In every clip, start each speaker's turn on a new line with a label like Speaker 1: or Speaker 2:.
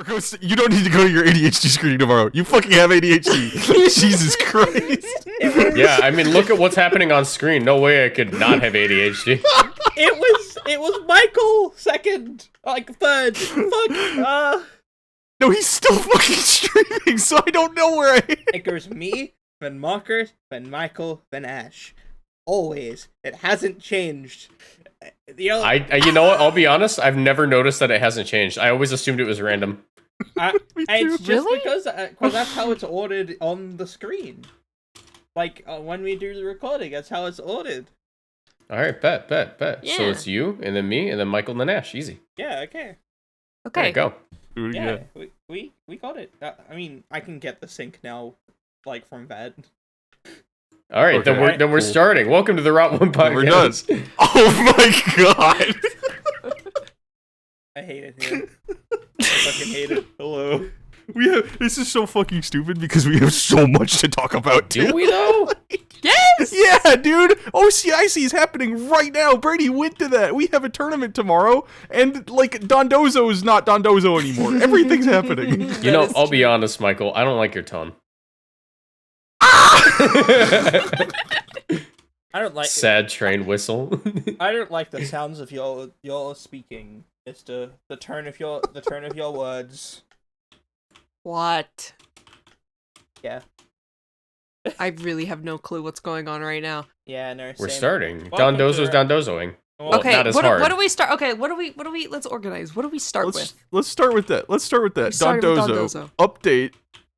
Speaker 1: You don't need to go to your ADHD screening tomorrow. You fucking have ADHD. Jesus Christ.
Speaker 2: Yeah, I mean, look at what's happening on screen. No way I could not have ADHD.
Speaker 3: It was Michael second, like third. Fuck.
Speaker 1: No, he's still fucking streaming, so I don't know where I am.
Speaker 3: It goes me, then Marcus, then Michael, then Ash. Always. It hasn't changed.
Speaker 2: You know what? I'll be honest. I've never noticed that it hasn't changed. I always assumed it was random.
Speaker 3: It's just because that's how it's ordered on the screen. Like when we do the recording, that's how it's ordered.
Speaker 2: All right, bet.
Speaker 4: Yeah.
Speaker 2: So it's you, and then me, and then Michael, and then Ash. Easy.
Speaker 3: Yeah. Okay.
Speaker 2: There you go.
Speaker 3: Yeah. We got it. I mean, I can get the sync now, like from that.
Speaker 2: All right,
Speaker 1: Okay.
Speaker 2: then we're starting. Welcome to the Route 1 podcast.
Speaker 1: We're done. Oh my god.
Speaker 3: I hate it here. I fucking hate it. Hello.
Speaker 1: This is so fucking stupid because we have so much to talk about.
Speaker 2: Do we though?
Speaker 4: Yes!
Speaker 1: Yeah, dude. OCIC is happening right now. Brady went to that. We have a tournament tomorrow, and like Dondozo is not Dondozo anymore. Everything's happening.
Speaker 2: You know, I'll be honest, Michael. I don't like your tone.
Speaker 3: I don't like
Speaker 2: sad train whistle.
Speaker 3: I don't like the sounds of your speaking. It's the turn of your words.
Speaker 4: What?
Speaker 3: Yeah.
Speaker 4: I really have no clue what's going on right now.
Speaker 3: Yeah, no.
Speaker 2: We're
Speaker 3: same.
Speaker 2: starting.
Speaker 3: Welcome
Speaker 2: Dondozo's
Speaker 3: to-
Speaker 2: Dondozoing.
Speaker 3: Well,
Speaker 4: Okay,
Speaker 2: not as
Speaker 4: what
Speaker 2: hard.
Speaker 4: do we start? Okay, what do we? Let's organize. What do we start with?
Speaker 1: Let's start with that.
Speaker 4: Starting with
Speaker 1: Dondozo. Update.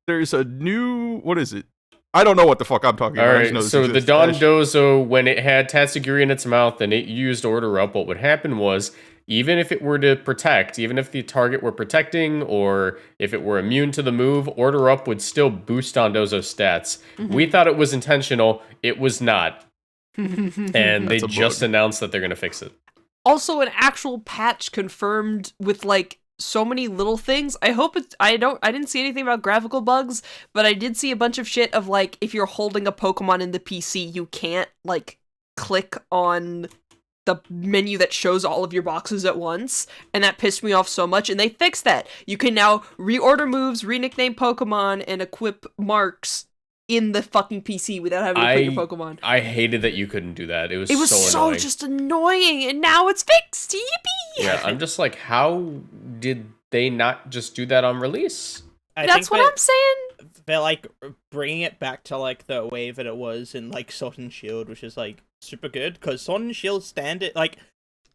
Speaker 1: There's a new. What is it? I don't know what the fuck I'm talking
Speaker 2: All
Speaker 1: about. I just know
Speaker 2: right,
Speaker 1: this
Speaker 2: so the
Speaker 1: exists.
Speaker 2: Dondozo, when it had Tatsugiri in its mouth and it used Order Up, what would happen was, even if it were to protect, even if the target were protecting, or if it were immune to the move, Order Up would still boost Dondozo's stats. We thought it was intentional. It was not. And they
Speaker 1: That's a
Speaker 2: just
Speaker 1: bug.
Speaker 2: announced that they're going to fix it.
Speaker 4: Also, an actual patch confirmed with like so many little things. I hope it's. I didn't see anything about graphical bugs, but I did see a bunch of shit of like if you're holding a Pokemon in the PC, you can't like click on the menu that shows all of your boxes at once, and that pissed me off so much. And they fixed that. You can now reorder moves, re-nickname Pokemon, and equip marks in the fucking PC without having to put your Pokemon.
Speaker 2: I hated that you couldn't do that. It was
Speaker 4: It was
Speaker 2: so annoying.
Speaker 4: just annoying, and now it's fixed. Yippee!
Speaker 2: Yeah, I'm just like, how did they not just do that on release?
Speaker 4: That's what I'm saying.
Speaker 3: They're like bringing it back to like the way that it was in like Sword and Shield, which is like super good because Sword and Shield standard like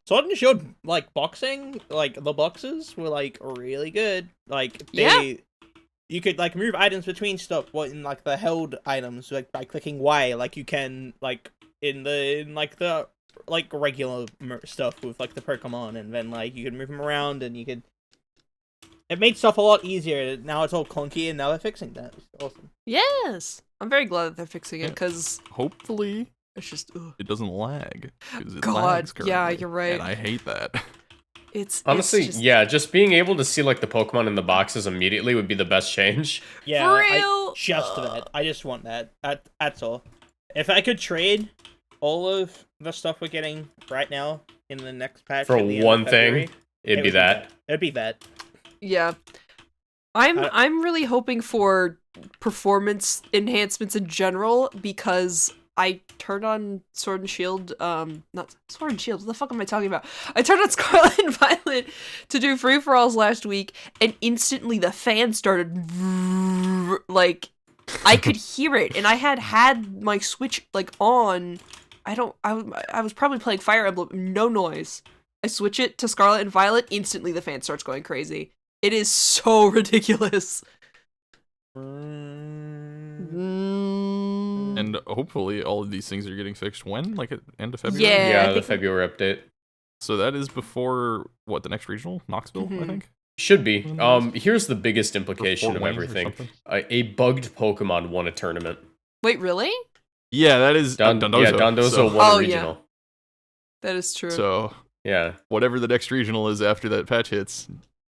Speaker 3: Sword and Shield like boxing, like the boxes were like really good. Like you could like move items between stuff in like the held items like by clicking Y, like you can like in the regular stuff with like the Pokemon, and then like you could move them around and you could. It made stuff a lot easier. Now it's all clunky, and now they're fixing that. It's awesome.
Speaker 4: Yes, I'm very glad that they're fixing it because
Speaker 1: Hopefully,
Speaker 4: it's just
Speaker 1: it doesn't lag. 'Cause it
Speaker 4: God,
Speaker 1: lags
Speaker 4: yeah,
Speaker 1: currently,
Speaker 4: you're right.
Speaker 1: And I hate that.
Speaker 4: it's
Speaker 2: Honestly,
Speaker 4: it's just,
Speaker 2: yeah, just being able to see like the Pokemon in the boxes immediately would be the best change.
Speaker 3: Yeah,
Speaker 4: For real?
Speaker 3: that. I just want that. That's all. If I could trade all of the stuff we're getting right now in the next patch
Speaker 2: For
Speaker 3: at the end of
Speaker 2: one
Speaker 3: February,
Speaker 2: thing, it'd be
Speaker 3: would
Speaker 2: that.
Speaker 3: It'd be that.
Speaker 4: Yeah, I'm really hoping for performance enhancements in general because I turned on Sword and Shield, not Sword and Shield, what the fuck am I talking about? I turned on Scarlet and Violet to do free-for-alls last week, and instantly the fan started, like, I could hear it, and I had my Switch, like, on, I was probably playing Fire Emblem, no noise. I switch it to Scarlet and Violet, instantly the fan starts going crazy. It is so ridiculous.
Speaker 1: And hopefully all of these things are getting fixed when? Like at end of February?
Speaker 4: Yeah. I
Speaker 2: Yeah, the
Speaker 4: think-
Speaker 2: February update.
Speaker 1: So that is before, what, the next regional? Knoxville, I think?
Speaker 2: Should be. Here's the biggest implication
Speaker 1: Fort
Speaker 2: of
Speaker 1: Wayne or
Speaker 2: everything.
Speaker 1: something.
Speaker 2: A bugged Pokemon won a tournament.
Speaker 4: Wait, really?
Speaker 1: Yeah, that is Dondozo.
Speaker 2: Yeah, Dondozo
Speaker 1: so,
Speaker 2: won
Speaker 4: Oh,
Speaker 2: a
Speaker 4: yeah.
Speaker 2: regional.
Speaker 4: That is true.
Speaker 1: So,
Speaker 2: Yeah.
Speaker 1: whatever the next regional is after that patch hits,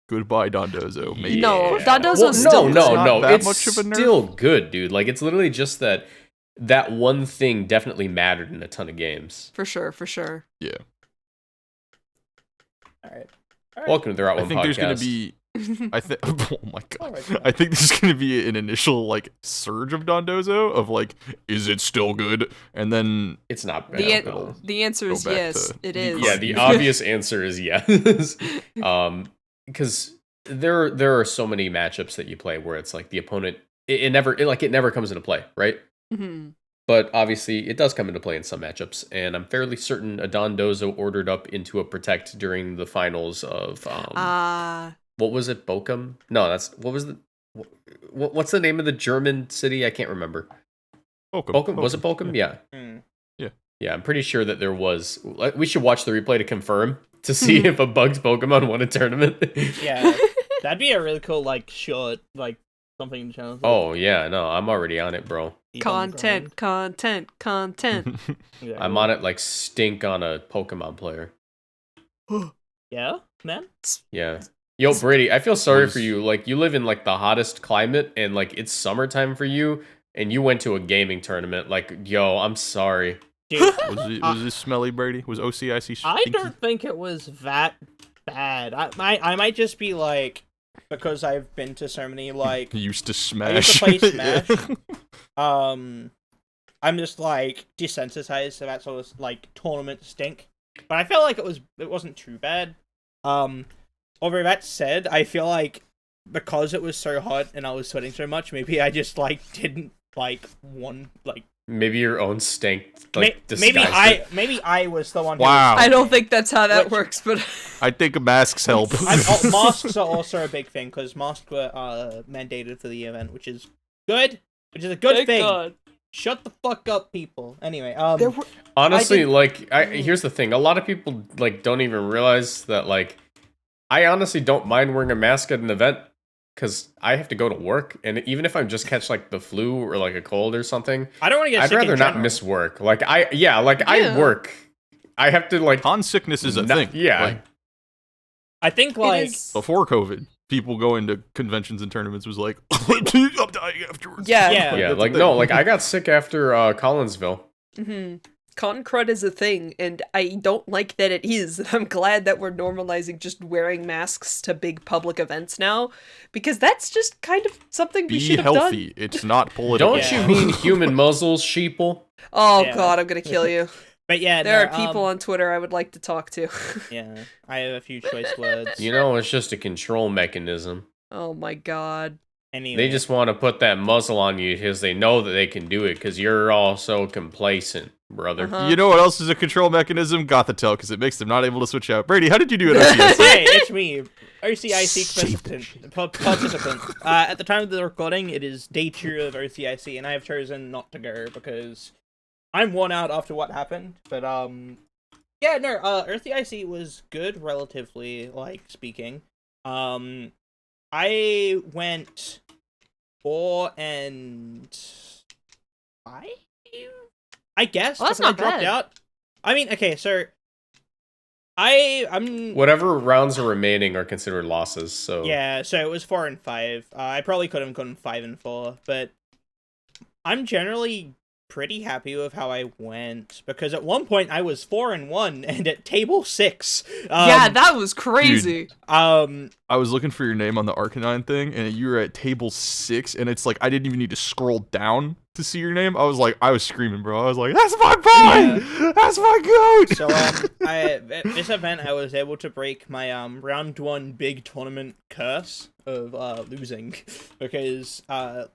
Speaker 1: goodbye Dondozo. Maybe.
Speaker 4: No,
Speaker 2: Yeah.
Speaker 4: Dondozo's
Speaker 2: Well,
Speaker 4: still
Speaker 1: not that
Speaker 2: It's
Speaker 1: much of a nerf.
Speaker 2: still good, dude. Like, it's literally just that one thing definitely mattered in a ton of games.
Speaker 4: For sure.
Speaker 1: Yeah.
Speaker 3: All right.
Speaker 2: Welcome to the Route
Speaker 1: I
Speaker 2: 1
Speaker 1: think
Speaker 2: podcast.
Speaker 1: there's going to be I think. Oh my god!
Speaker 3: Alright.
Speaker 1: I think there's gonna be an initial like surge of Dondozo of like, is it still good? And then
Speaker 2: It's not bad.
Speaker 4: The,
Speaker 2: at
Speaker 4: an-
Speaker 2: all.
Speaker 4: the answer is
Speaker 1: Go back
Speaker 4: yes,
Speaker 1: to-
Speaker 4: it is.
Speaker 2: Yeah, the obvious answer is yes. Because there are so many matchups that you play where it's like the opponent it never comes into play, right?
Speaker 4: Mhm.
Speaker 2: But obviously it does come into play in some matchups, and I'm fairly certain a Dondozo ordered up into a Protect during the finals of what was it, Bochum? No, what's the name of the German city? I can't remember. Bochum? Was it Bochum? Yeah.
Speaker 3: Mm.
Speaker 2: Yeah, I'm pretty sure that there was. We should watch the replay to confirm to see if a bugged Pokemon won a tournament.
Speaker 3: Yeah, that'd be a really cool, like, short, like, something challenge.
Speaker 2: Oh yeah, no, I'm already on it, bro.
Speaker 4: Content.
Speaker 3: Yeah.
Speaker 2: I'm on it like stink on a Pokemon player.
Speaker 3: Yeah, man?
Speaker 2: Yeah. Yo, Brady, I feel sorry
Speaker 1: Was-
Speaker 2: for you. Like, you live in like the hottest climate, and like it's summertime for you, and you went to a gaming tournament. Like, yo, I'm sorry.
Speaker 3: Dude,
Speaker 1: Was it smelly, Brady? Was OCIC
Speaker 3: I
Speaker 1: stinky?
Speaker 3: don't think it was that bad. I might just be, like, because I've been to so many, like,
Speaker 1: You used to
Speaker 3: I used
Speaker 1: smash.
Speaker 3: to play
Speaker 1: Yeah.
Speaker 3: Smash. I'm just, like, desensitized to that sort of, like, tournament stink. But I felt like it wasn't too bad. Although that said, I feel like because it was so hot and I was sweating so much, maybe I just, like, didn't, like,
Speaker 2: Maybe your own stank like
Speaker 3: maybe
Speaker 2: disguised it.
Speaker 3: maybe I was the one who
Speaker 1: Wow.
Speaker 4: I don't think that's how that
Speaker 3: Which-
Speaker 4: works, but
Speaker 1: I think masks help.
Speaker 3: masks are also a big thing because masks were mandated for the event, which is good, which is a good
Speaker 4: thank
Speaker 3: thing.
Speaker 4: God.
Speaker 3: Shut the fuck up, people. Anyway,
Speaker 4: There were
Speaker 2: Honestly,
Speaker 3: I did-
Speaker 2: here's the thing. A lot of people like don't even realize that like I honestly don't mind wearing a mask at an event because I have to go to work, and even if I just catch like the flu or like a cold or something,
Speaker 3: I don't want to get
Speaker 2: I'd
Speaker 3: sick in
Speaker 2: rather not
Speaker 3: general.
Speaker 2: miss work. Like I
Speaker 4: Yeah.
Speaker 2: work. I have to like
Speaker 1: Con sickness is a
Speaker 2: No-
Speaker 1: thing.
Speaker 2: yeah.
Speaker 1: Like,
Speaker 3: I think,
Speaker 4: It
Speaker 3: like,
Speaker 4: is-
Speaker 1: before COVID, people going to conventions and tournaments was like, I'm dying afterwards.
Speaker 4: Yeah.
Speaker 3: Yeah.
Speaker 2: yeah,
Speaker 1: that's
Speaker 2: like
Speaker 1: a
Speaker 2: no,
Speaker 1: thing.
Speaker 2: like I got sick after Collinsville.
Speaker 4: Mhm. Con crud is a thing, and I don't like that it is. I'm glad that we're normalizing just wearing masks to big public events now, because that's just kind of something we
Speaker 1: Be
Speaker 4: should have
Speaker 1: healthy. It's not political.
Speaker 2: Don't
Speaker 3: Yeah.
Speaker 2: you mean human muzzles, sheeple?
Speaker 4: done. Oh
Speaker 3: Yeah.
Speaker 4: God, I'm gonna kill you.
Speaker 3: but yeah,
Speaker 4: There
Speaker 3: no,
Speaker 4: are people on Twitter I would like to talk to.
Speaker 3: Yeah, I have a few choice words.
Speaker 2: You know, it's just a control mechanism.
Speaker 4: Oh my God.
Speaker 3: Anyway,
Speaker 2: They just want to put that muzzle on you because they know that they can do it because you're all so complacent, brother.
Speaker 4: Uh-huh.
Speaker 1: You know what else is a control mechanism? Gothitell, because it makes them not able to switch out. Brady, how did you do at OCIC?
Speaker 3: Hey, it's me, OCIC
Speaker 1: Saved
Speaker 3: participant. At the time of the recording, it is day 2 of OCIC, and I have chosen not to go because I'm worn out after what happened. But yeah, no, OCIC was good, relatively, like, speaking. I went 4 and 5, I guess.
Speaker 4: Well, that's
Speaker 3: because I
Speaker 4: not
Speaker 3: dropped
Speaker 4: bad.
Speaker 3: out. I mean, okay, so I'm
Speaker 2: Whatever rounds are remaining are considered losses. So
Speaker 3: yeah, so it was 4 and 5. I probably could have gone 5 and 4, but I'm generally pretty happy with how I went because at one point I was 4 and 1 and at table 6.
Speaker 4: Yeah, that was crazy.
Speaker 3: I
Speaker 1: I was looking for your name on the Arcanine thing, and you were at table 6, and it's like I didn't even need to scroll down to see your name. I was screaming, bro. I was like, "That's my boy! That's my goat!"
Speaker 3: So at this event I was able to break my round 1 big tournament curse of losing because last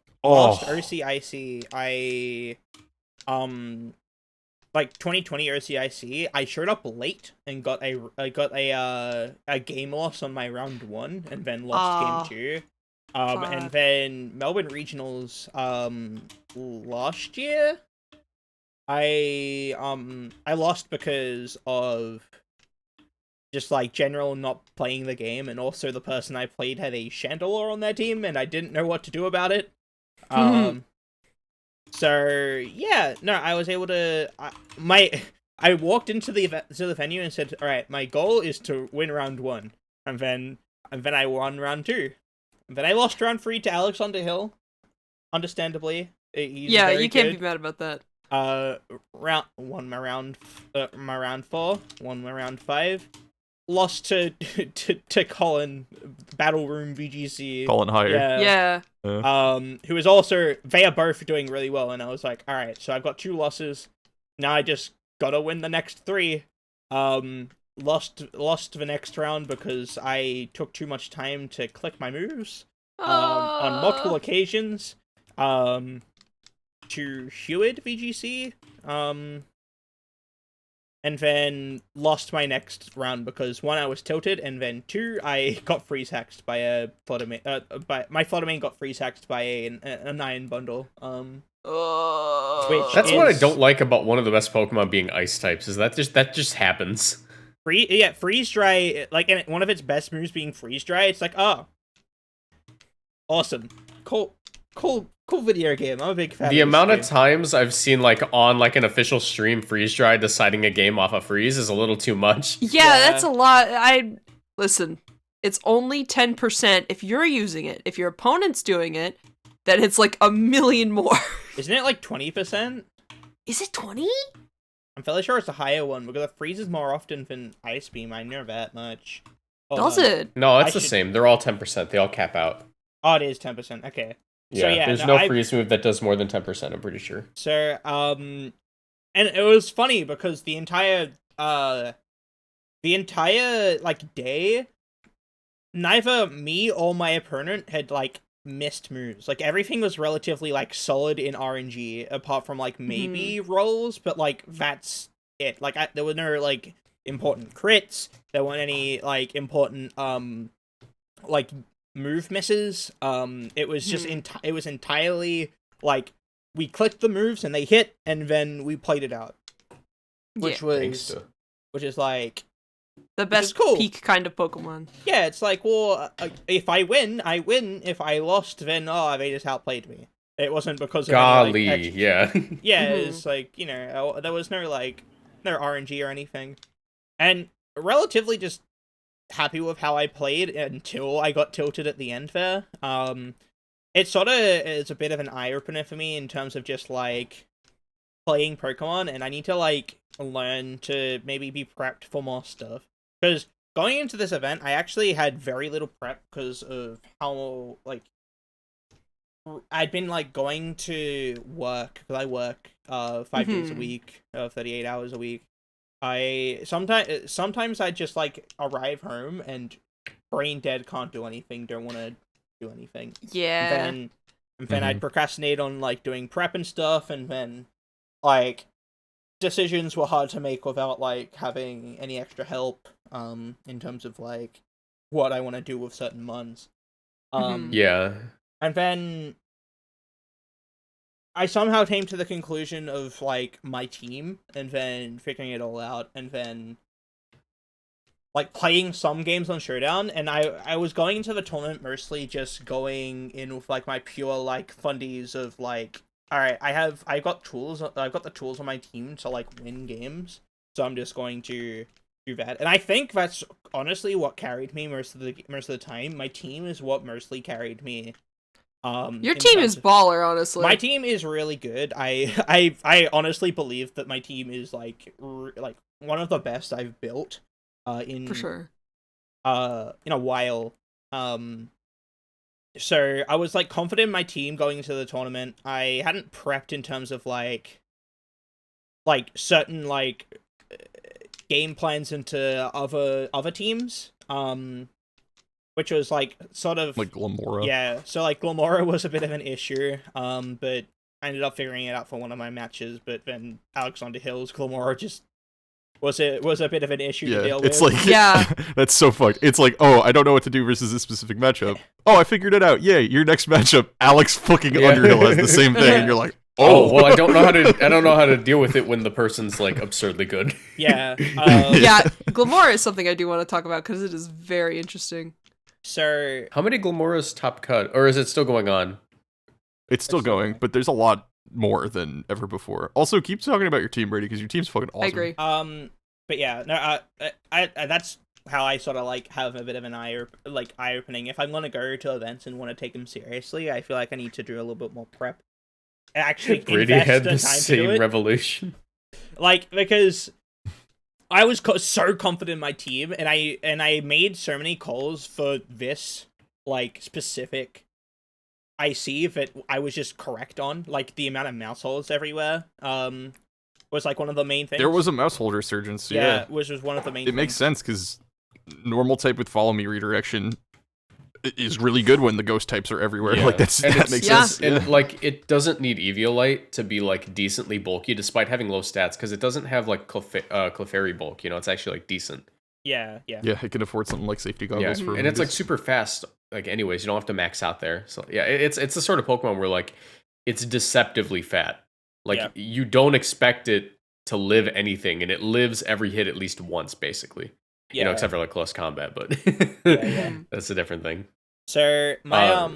Speaker 3: OCIC I like 2020 OCIC I showed up late and got a game loss on my round 1 and then lost game 2. And
Speaker 4: Fuck.
Speaker 3: then Melbourne Regionals last year I lost because of just like general not playing the game, and also the person I played had a Chandelure on their team and I didn't know what to do about it. So yeah, no, I was able to I walked into the venue and said, all right, my goal is to win round 1, and then I won round 2. And then I lost round 3 to Alex Underhill. Understandably, he's
Speaker 4: Yeah,
Speaker 3: very
Speaker 4: you can't
Speaker 3: good.
Speaker 4: be mad about that.
Speaker 3: Won my round 4, won my round 5, lost to to Colin, Battle Room VGC.
Speaker 1: Colin Higher.
Speaker 4: Yeah.
Speaker 3: Who was also, they are both doing really well, and I was like, all right, so I've got 2 losses. Now I just gotta win the next 3. Lost the next round because I took too much time to click my moves. On multiple occasions. To Hewid VGC. And then lost my next round because 1, I was tilted, and then 2, I got freeze hexed by a flutter main. My flutter main got freeze hexed by an iron bundle. Which
Speaker 2: That's what I don't like about one of the best Pokemon being ice types, is that just happens.
Speaker 3: Freeze dry, like, and one of its best moves being freeze dry. It's like, oh, awesome, cool video game. I'm a big fan.
Speaker 2: The amount of times I've seen like on like an official stream freeze dry deciding a game off a freeze is a little too much.
Speaker 4: Yeah, that's a lot. Listen. It's only 10% if you're using it. If your opponent's doing it, then it's like a million more.
Speaker 3: Isn't it like 20%?
Speaker 4: Is it 20?
Speaker 3: I'm fairly sure it's a higher one because it freezes more often than Ice Beam. I know that much.
Speaker 4: Does it?
Speaker 2: No, it's the same. They're all 10%. They all cap out.
Speaker 3: Oh, it is 10%. Okay.
Speaker 2: Yeah,
Speaker 3: so, yeah
Speaker 2: there's no freeze move that does more than 10%, I'm pretty sure.
Speaker 3: So, and it was funny because the entire like day, neither me or my opponent had like missed moves. Like everything was relatively like solid in RNG, apart from like maybe rolls, but like that's it. Like there were no like important crits. There weren't any like important like move misses. It was just it was entirely like we clicked the moves and they hit, and then we played it out, which is like
Speaker 4: the best
Speaker 3: cool.
Speaker 4: peak kind of Pokemon.
Speaker 3: Yeah, it's like, well, if I win, I win. If I lost, then they just outplayed me. It wasn't because of
Speaker 2: golly,
Speaker 3: any, like,
Speaker 2: yeah.
Speaker 3: Yeah, it's like, you know, there was no like no RNG or anything, and relatively just happy with how I played until I got tilted at the end there. It sort of is a bit of an eye opener for me in terms of just like playing Pokemon, and I need to like learn to maybe be prepped for more stuff, because going into this event I actually had very little prep because of how like I'd been like going to work, because I work 5 days a week, 38 hours a week. I sometimes I just like arrive home and brain dead, can't do anything, don't want to do anything.
Speaker 4: Yeah.
Speaker 3: And then I'd procrastinate on like doing prep and stuff, and then like decisions were hard to make without like having any extra help in terms of like what I want to do with certain months.
Speaker 2: Yeah.
Speaker 3: And then I somehow came to the conclusion of like my team, and then figuring it all out, and then like playing some games on Showdown, and I was going into the tournament mostly just going in with like my pure like fundies of like, all right, I've got the tools on my team to like win games, so I'm just going to do that. And I think that's honestly what carried me most of the time. My team is what mostly carried me.
Speaker 4: Your team is baller, honestly.
Speaker 3: My team is really good. I honestly believe that my team is like one of the best I've built in
Speaker 4: for sure
Speaker 3: in a while. So I was like confident in my team going into the tournament. I hadn't prepped in terms of like certain like game plans into other teams. Which was like sort of
Speaker 1: like Glamora.
Speaker 3: Yeah, so like Glamora was a bit of an issue. But I ended up figuring it out for one of my matches. But then Alexander Hill's Glamora just was a bit of an issue to deal
Speaker 1: it's
Speaker 3: with.
Speaker 1: like
Speaker 4: Yeah.
Speaker 1: That's so fucked. It's like, oh, I don't know what to do versus this specific matchup. Oh, I figured it out. Yay, your next matchup, Alex fucking Underhill has the same thing, and you're like,
Speaker 2: oh well, I don't know how to deal with it when the person's like absurdly good.
Speaker 3: Yeah.
Speaker 4: Yeah, Glamora is something I do want to talk about because it is very interesting.
Speaker 3: So
Speaker 2: How many Glamoras top cut, or is it still going on?
Speaker 1: It's still going, but there's a lot more than ever before. Also, keep talking about your team, Brady, because your team's fucking awesome.
Speaker 4: I agree.
Speaker 3: But yeah, no, I that's how I sort of like have a bit of an eye opening. If I'm gonna go to events and want to take them seriously, I feel like I need to do a little bit more prep. Actually,
Speaker 2: Brady
Speaker 3: invest
Speaker 2: had
Speaker 3: the
Speaker 2: the
Speaker 3: time to do
Speaker 2: same
Speaker 3: it.
Speaker 2: revolution.
Speaker 3: Like, because I was so confident in my team, and I made so many calls for this like specific IC that I was just correct on. Like the amount of mouse holes everywhere was like one of the main things.
Speaker 1: There was a mouse hole resurgence. Yeah,
Speaker 3: which was one of the main.
Speaker 1: It makes sense because normal type with follow me redirection is really good when the ghost types are everywhere.
Speaker 2: Yeah.
Speaker 1: Like that makes sense.
Speaker 2: And like it doesn't need Eviolite to be like decently bulky despite having low stats because it doesn't have like Clefairy bulk, it's actually like decent.
Speaker 3: Yeah.
Speaker 1: Yeah, it can afford something like safety goggles for
Speaker 2: and it's like super fast, like anyways, you don't have to max out there. So yeah, it's the sort of Pokemon where like it's deceptively fat. Like you don't expect it to live anything, and it lives every hit at least once, basically.
Speaker 3: Yeah.
Speaker 2: Except for like close combat, but that's a different thing.
Speaker 3: So my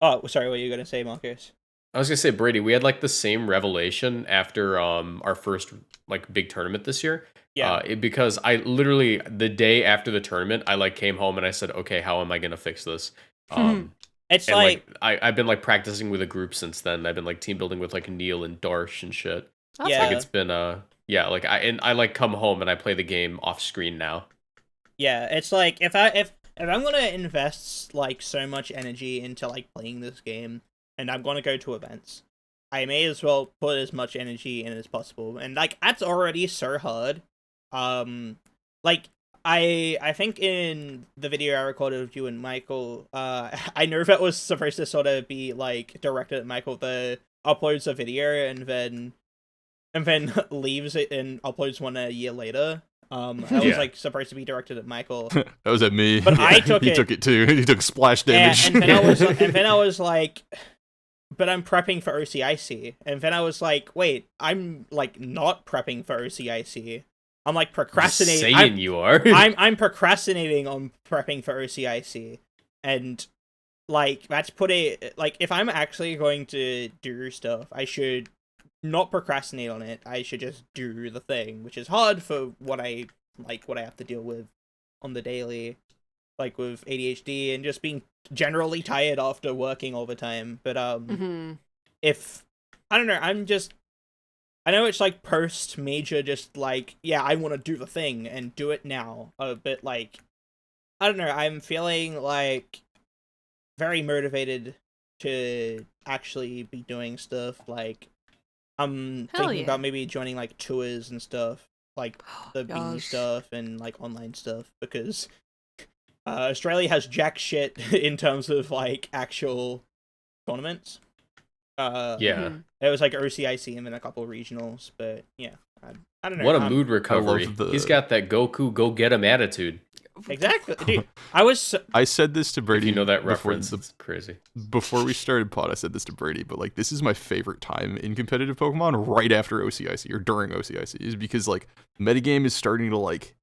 Speaker 3: oh, sorry, what were you gonna say, Marcus?
Speaker 2: I was gonna say, Brady, we had like the same revelation after our first like big tournament this year.
Speaker 3: Yeah.
Speaker 2: Because I literally the day after the tournament, I like came home and I said, okay, how am I gonna fix this?
Speaker 3: It's
Speaker 2: and,
Speaker 3: like
Speaker 2: I've been like practicing with a group since then. I've been like team building with like Neil and Darsh and shit.
Speaker 3: yeah,
Speaker 2: Like it's been like I like come home and I play the game off screen now.
Speaker 3: Yeah, it's like if I'm gonna invest like so much energy into like playing this game, and I'm gonna go to events, I may as well put as much energy in as possible. And like that's already so hard. Like I think in the video I recorded of you and Michael, I know that was supposed to sort of be like directed at Michael, the uploads a video and then leaves it and uploads one a year later. That was like supposed to be directed at Michael.
Speaker 1: That was at me.
Speaker 3: But I took
Speaker 1: he
Speaker 3: it.
Speaker 1: took it too. He took splash damage.
Speaker 3: And then I was like, but I'm prepping for OCIC. And then I was like, wait, I'm like not prepping for OCIC. I'm like procrastinating.
Speaker 2: Saying you are.
Speaker 3: I'm procrastinating on prepping for OCIC. And like that's like if I'm actually going to do stuff, I should not procrastinate on it. I should just do the thing, which is hard for what I have to deal with on the daily, like with ADHD and just being generally tired after working all the time. But if I don't know, I know it's like post major, just like I want to do the thing and do it now. But like I don't know, I'm feeling like very motivated to actually be doing stuff. Like I'm thinking about maybe joining like tours and stuff, like the beanie stuff and like online stuff, because Australia has jack shit in terms of like actual tournaments.
Speaker 2: There
Speaker 3: was like OCIC and then a couple of regionals, but I don't know.
Speaker 2: What a mood recovery. He's got that Goku go get him attitude.
Speaker 3: Exactly, dude.
Speaker 1: I said this to Brady.
Speaker 2: If you know that reference? It's crazy.
Speaker 1: Before we started pod, I said this to Brady, but like this is my favorite time in competitive Pokemon right after OCIC or during OCIC, is because like metagame is starting to like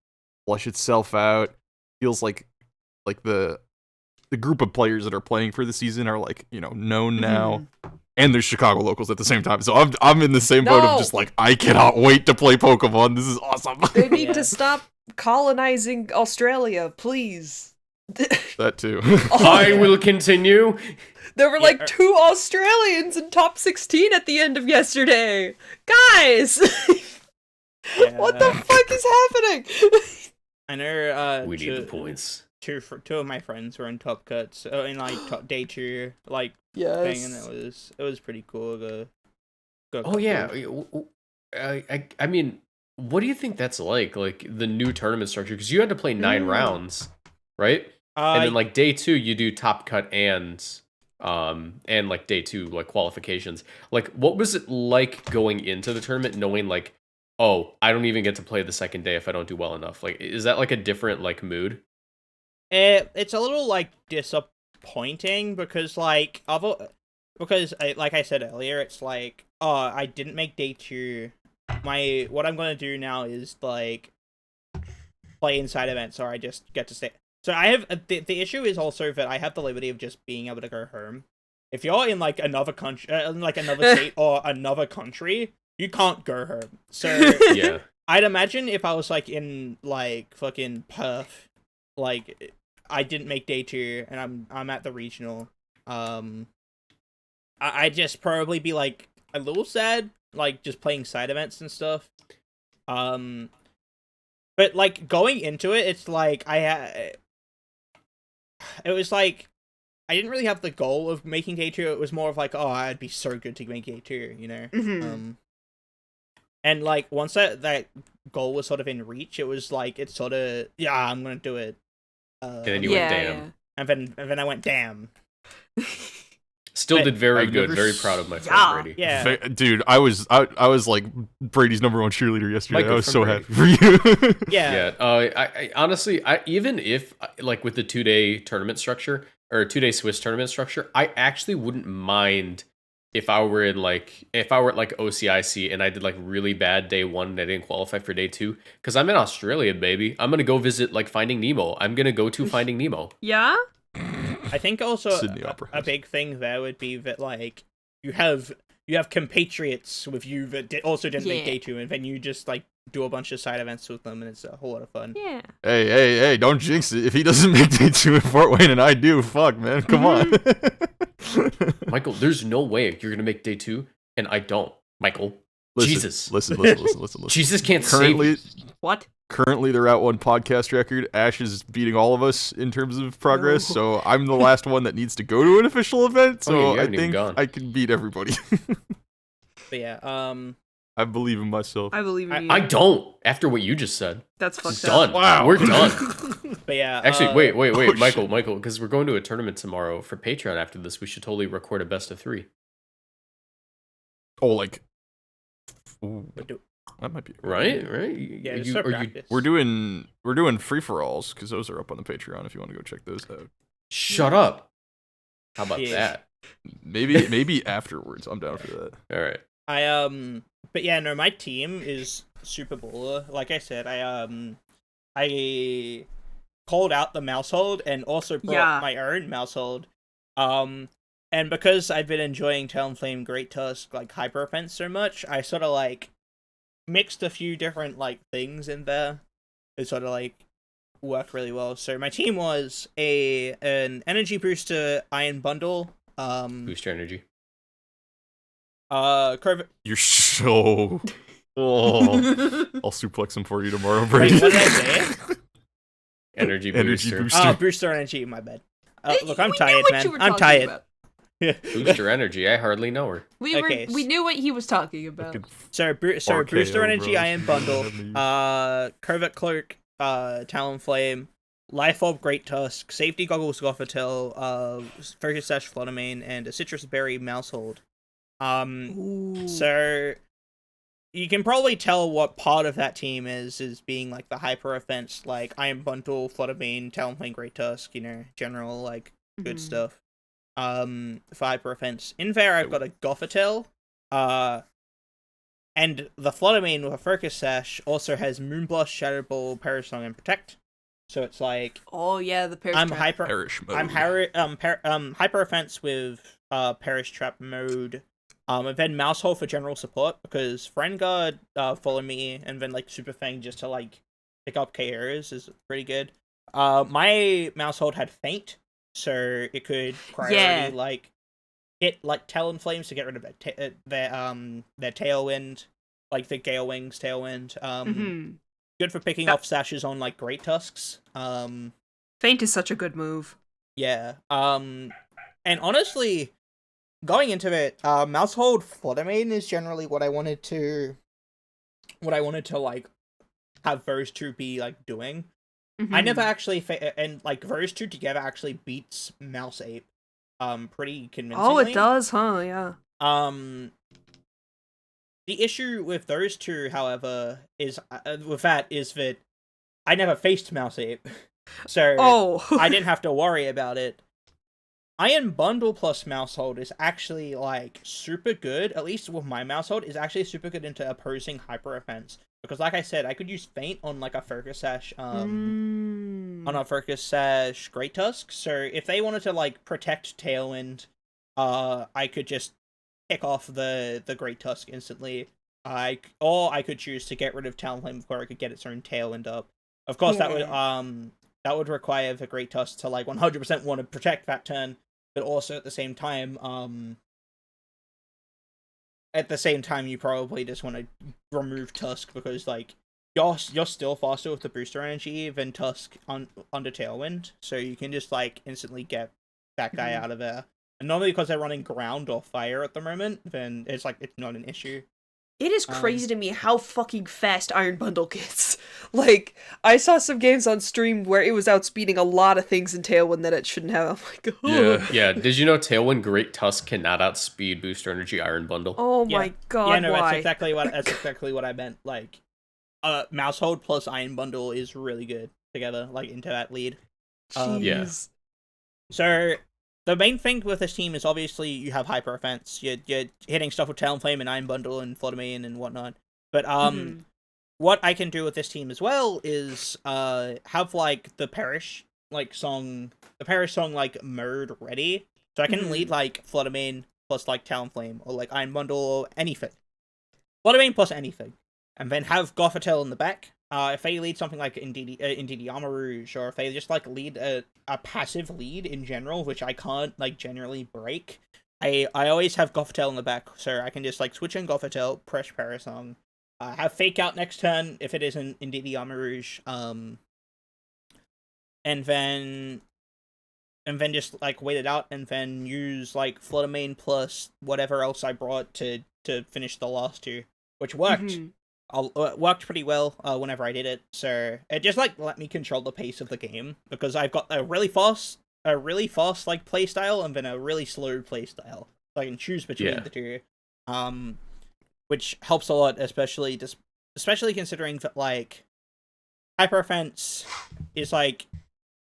Speaker 1: flush itself out. Feels like the group of players that are playing for the season are like, known now. And there's Chicago locals at the same time. So I'm in the same boat of just like, I cannot wait to play Pokemon. This is awesome.
Speaker 4: They need to stop colonizing Australia, please.
Speaker 1: That too.
Speaker 2: I will continue.
Speaker 4: There were like 2 Australians in top 16 at the end of yesterday. Guys! What the fuck is happening?
Speaker 3: I know
Speaker 2: we need the points.
Speaker 3: Two of my friends were in top cuts in like day 2 like thing, and it was pretty cool.
Speaker 2: I mean, what do you think that's like the new tournament structure? Because you had to play 9 rounds, right? And then like day 2 you do top cut and like day 2 like qualifications. Like what was it like going into the tournament knowing like, oh, I don't even get to play the second day if I don't do well enough? Like is that like a different like mood?
Speaker 3: It's a little like disappointing because like like I said earlier, it's like, oh, I didn't make day 2. What I'm gonna do now is like play inside events, or I just get to stay. So I have the issue is also that I have the liberty of just being able to go home. If you're in like another country, like another state or another country, you can't go home. So
Speaker 2: yeah,
Speaker 3: I'd imagine if I was like in like fucking Perth, like I didn't make day 2 and I'm at the regional, I'd just probably be like a little sad, like just playing side events and stuff. But like going into it, it's like it was like I didn't really have the goal of making K2. It was more of like, oh, I'd be so good to make K2, you know.
Speaker 4: Mhm.
Speaker 3: And like once that goal was sort of in reach, it was like it's sort of I'm gonna do it.
Speaker 2: And then you went damn.
Speaker 3: And then I went damn.
Speaker 2: Still
Speaker 3: But
Speaker 2: did very
Speaker 1: I've
Speaker 2: good.
Speaker 1: never
Speaker 2: Very proud of my friend Brady.
Speaker 3: Yeah.
Speaker 1: Dude, I was like Brady's #1 cheerleader yesterday.
Speaker 2: Michael
Speaker 1: I was
Speaker 2: from
Speaker 1: so
Speaker 2: Brady.
Speaker 1: happy for you.
Speaker 3: Yeah.
Speaker 2: I honestly, even if like with the 2-day tournament structure or 2-day Swiss tournament structure, I actually wouldn't mind if I were at like OCIC and I did like really bad day 1 and I didn't qualify for day 2 because I'm in Australia, baby. I'm gonna go visit like Finding Nemo. I'm gonna go to Finding Nemo.
Speaker 4: Yeah?
Speaker 3: I think also
Speaker 1: Sydney Opera
Speaker 3: a
Speaker 1: House.
Speaker 3: big thing there would be that like you have compatriots with you that also didn't make
Speaker 4: Yeah.
Speaker 3: K2, and then you just like do a bunch of side events with them, and it's a whole lot of fun.
Speaker 4: Yeah.
Speaker 1: Hey, don't jinx it. If he doesn't make day 2 in Fort Wayne and I do, fuck, man. Come on.
Speaker 2: Michael, there's no way you're gonna make day 2 and I don't. Michael,
Speaker 1: Listen,
Speaker 2: Jesus,
Speaker 1: Listen.
Speaker 2: Jesus can't
Speaker 1: Currently,
Speaker 2: save you.
Speaker 4: What?
Speaker 1: Currently, they're at 1 podcast record. Ash is beating all of us in terms of progress,
Speaker 4: No.
Speaker 1: so I'm the last one that needs to go to an official event.
Speaker 2: Oh, yeah,
Speaker 1: So
Speaker 2: you
Speaker 1: I
Speaker 2: haven't even
Speaker 1: think
Speaker 2: gone.
Speaker 1: I can beat everybody.
Speaker 3: But yeah,
Speaker 1: I believe in myself.
Speaker 4: I believe in you.
Speaker 2: I don't. After what you just said,
Speaker 4: That's fucked
Speaker 2: it's
Speaker 4: up.
Speaker 2: done.
Speaker 1: Wow.
Speaker 2: We're done.
Speaker 3: but yeah.
Speaker 2: Actually, wait,
Speaker 1: oh,
Speaker 2: Michael, because we're going to a tournament tomorrow for Patreon. After this, we should totally record a best of 3.
Speaker 1: Oh, like, ooh,
Speaker 3: But
Speaker 1: that might be
Speaker 2: Right?
Speaker 3: yeah,
Speaker 2: You-
Speaker 3: just for
Speaker 2: are you-
Speaker 3: practice.
Speaker 1: We're doing free for alls because those are up on the Patreon if you want to go check those out.
Speaker 2: Shut up. How about
Speaker 3: Yeah.
Speaker 2: that?
Speaker 1: Maybe afterwards. I'm down for that.
Speaker 2: All right.
Speaker 3: But yeah, no, my team is super baller. Like I said, I called out the mousehold and also brought
Speaker 4: Yeah.
Speaker 3: my own mousehold. And because I've been enjoying Talonflame Great Tusk like Hyper Offense so much, I sort of like mixed a few different like things in there. It sort of like worked really well. So my team was an energy booster iron bundle.
Speaker 2: Boost your energy.
Speaker 1: You're so. Oh, I'll suplex him for you tomorrow,
Speaker 3: Wait,
Speaker 1: Brady.
Speaker 3: what did I say?
Speaker 2: Energy
Speaker 1: Energy
Speaker 2: booster.
Speaker 1: booster.
Speaker 3: Oh, booster energy, my bad. Look, I'm
Speaker 4: We knew
Speaker 3: tired,
Speaker 4: what
Speaker 3: man.
Speaker 4: you were
Speaker 3: I'm
Speaker 4: talking
Speaker 3: tired.
Speaker 4: about.
Speaker 2: Booster energy. I hardly know her.
Speaker 3: Okay,
Speaker 4: We knew what he was talking about.
Speaker 1: Fucking
Speaker 3: So,
Speaker 1: RKO,
Speaker 3: booster energy
Speaker 1: bro.
Speaker 3: iron bundle,
Speaker 1: Me.
Speaker 3: Covert Cloak, Talonflame, Life Orb Great Tusk, Safety Goggles Gothitelle, Focus Sash Fluttermane, and a Citrus Berry Mousehold.
Speaker 4: Ooh.
Speaker 3: So you can probably tell what part of that team is being like the hyper offense, like Iron Bundle, Fluttermane, Talonflame Great Tusk, you know, general like good
Speaker 4: Mhm.
Speaker 3: stuff. For hyper offense. In there I've got a Gothitelle, and the Fluttermane with a Focus Sash also has Moonblast, Shadow Ball, Parasong, and Protect. So it's like
Speaker 4: Oh yeah, the Paris
Speaker 3: I'm
Speaker 4: Trap.
Speaker 3: hyper
Speaker 1: Perish mode.
Speaker 3: hyper offense with Perish Trap mode. And then Mousehole for general support because Friend Guard follow me, and then like Super Fang just to like pick up KOs is pretty good. My Mousehold had Faint, so it could priority like hit like Talonflames to get rid of their Tailwind, like the Gale Wings Tailwind.
Speaker 4: Mhm.
Speaker 3: Good for picking off sashes on like Great Tusks.
Speaker 4: Faint is such a good move.
Speaker 3: Yeah. And honestly, going into it, Mousehold Fluttermane is generally what I wanted to like have those two be like doing. I
Speaker 4: Mhm.
Speaker 3: never actually and like those two together actually beats Mouse Ape pretty convincingly.
Speaker 4: Oh, it does, huh? Yeah.
Speaker 3: The issue with those two, however, is that I never faced Mouse Ape, so
Speaker 4: Oh.
Speaker 3: I didn't have to worry about it. Iron Bundle plus Mousehold is actually like super good, at least with my Mousehold, is actually super good into opposing hyper offense. Because like I said, I could use Faint on like a Focus Sash on a Focus Sash Great Tusk. So if they wanted to like protect Tailwind, I could just pick off the Great Tusk instantly. Or I could choose to get rid of Talonflame before I could get its own Tailwind up. Of course, that would require the Great Tusk to like 100% want to protect that turn, but also at the same time, you probably just want to remove Tusk because like you're still faster with the booster energy than Tusk under Tailwind, so you can just like instantly get that guy out of there. And normally because they're running ground or fire at the moment, then it's not an issue.
Speaker 4: It is crazy to me how fucking fast Iron Bundle gets. Like, I saw some games on stream where it was outspeeding a lot of things in Tailwind that it shouldn't have. I'm like, oh.
Speaker 2: Yeah, did you know Tailwind Great Tusk cannot outspeed Booster Energy Iron Bundle?
Speaker 4: Oh my god,
Speaker 3: yeah, no,
Speaker 4: why?
Speaker 3: That's exactly what I meant. Like, Mouse Hold plus Iron Bundle is really good together, like, into that lead.
Speaker 2: Yeah.
Speaker 3: So, the main thing with this team is obviously you have Hyper Offense. You're hitting stuff with Talonflame and Iron Bundle and Fluttermane and whatnot. But, what I can do with this team as well is, have, like, the Perish song, like, mode ready. So I can lead, like, Fluttermane plus, like, Talonflame, or, like, Iron Bundle, or anything. Fluttermane plus anything. And then have Gothitelle in the back. If they lead something like Indeedee Armor Rouge, or if they just, like, lead a passive lead in general, which I can't, like, generally break, I always have Gothitelle in the back, so I can just, like, switch in Gothitelle, press Parasong, have Fake Out next turn if it isn't Indeedee Armor Rouge, and then just, like, wait it out, and then use, like, Fluttermane plus whatever else I brought to finish the last two, which worked. It worked pretty well whenever I did it, so it just, like, let me control the pace of the game, because I've got a really fast, like, playstyle, and then a really slow playstyle, so I can choose between the two, which helps a lot, especially considering that, like, Hyper Offense is, like,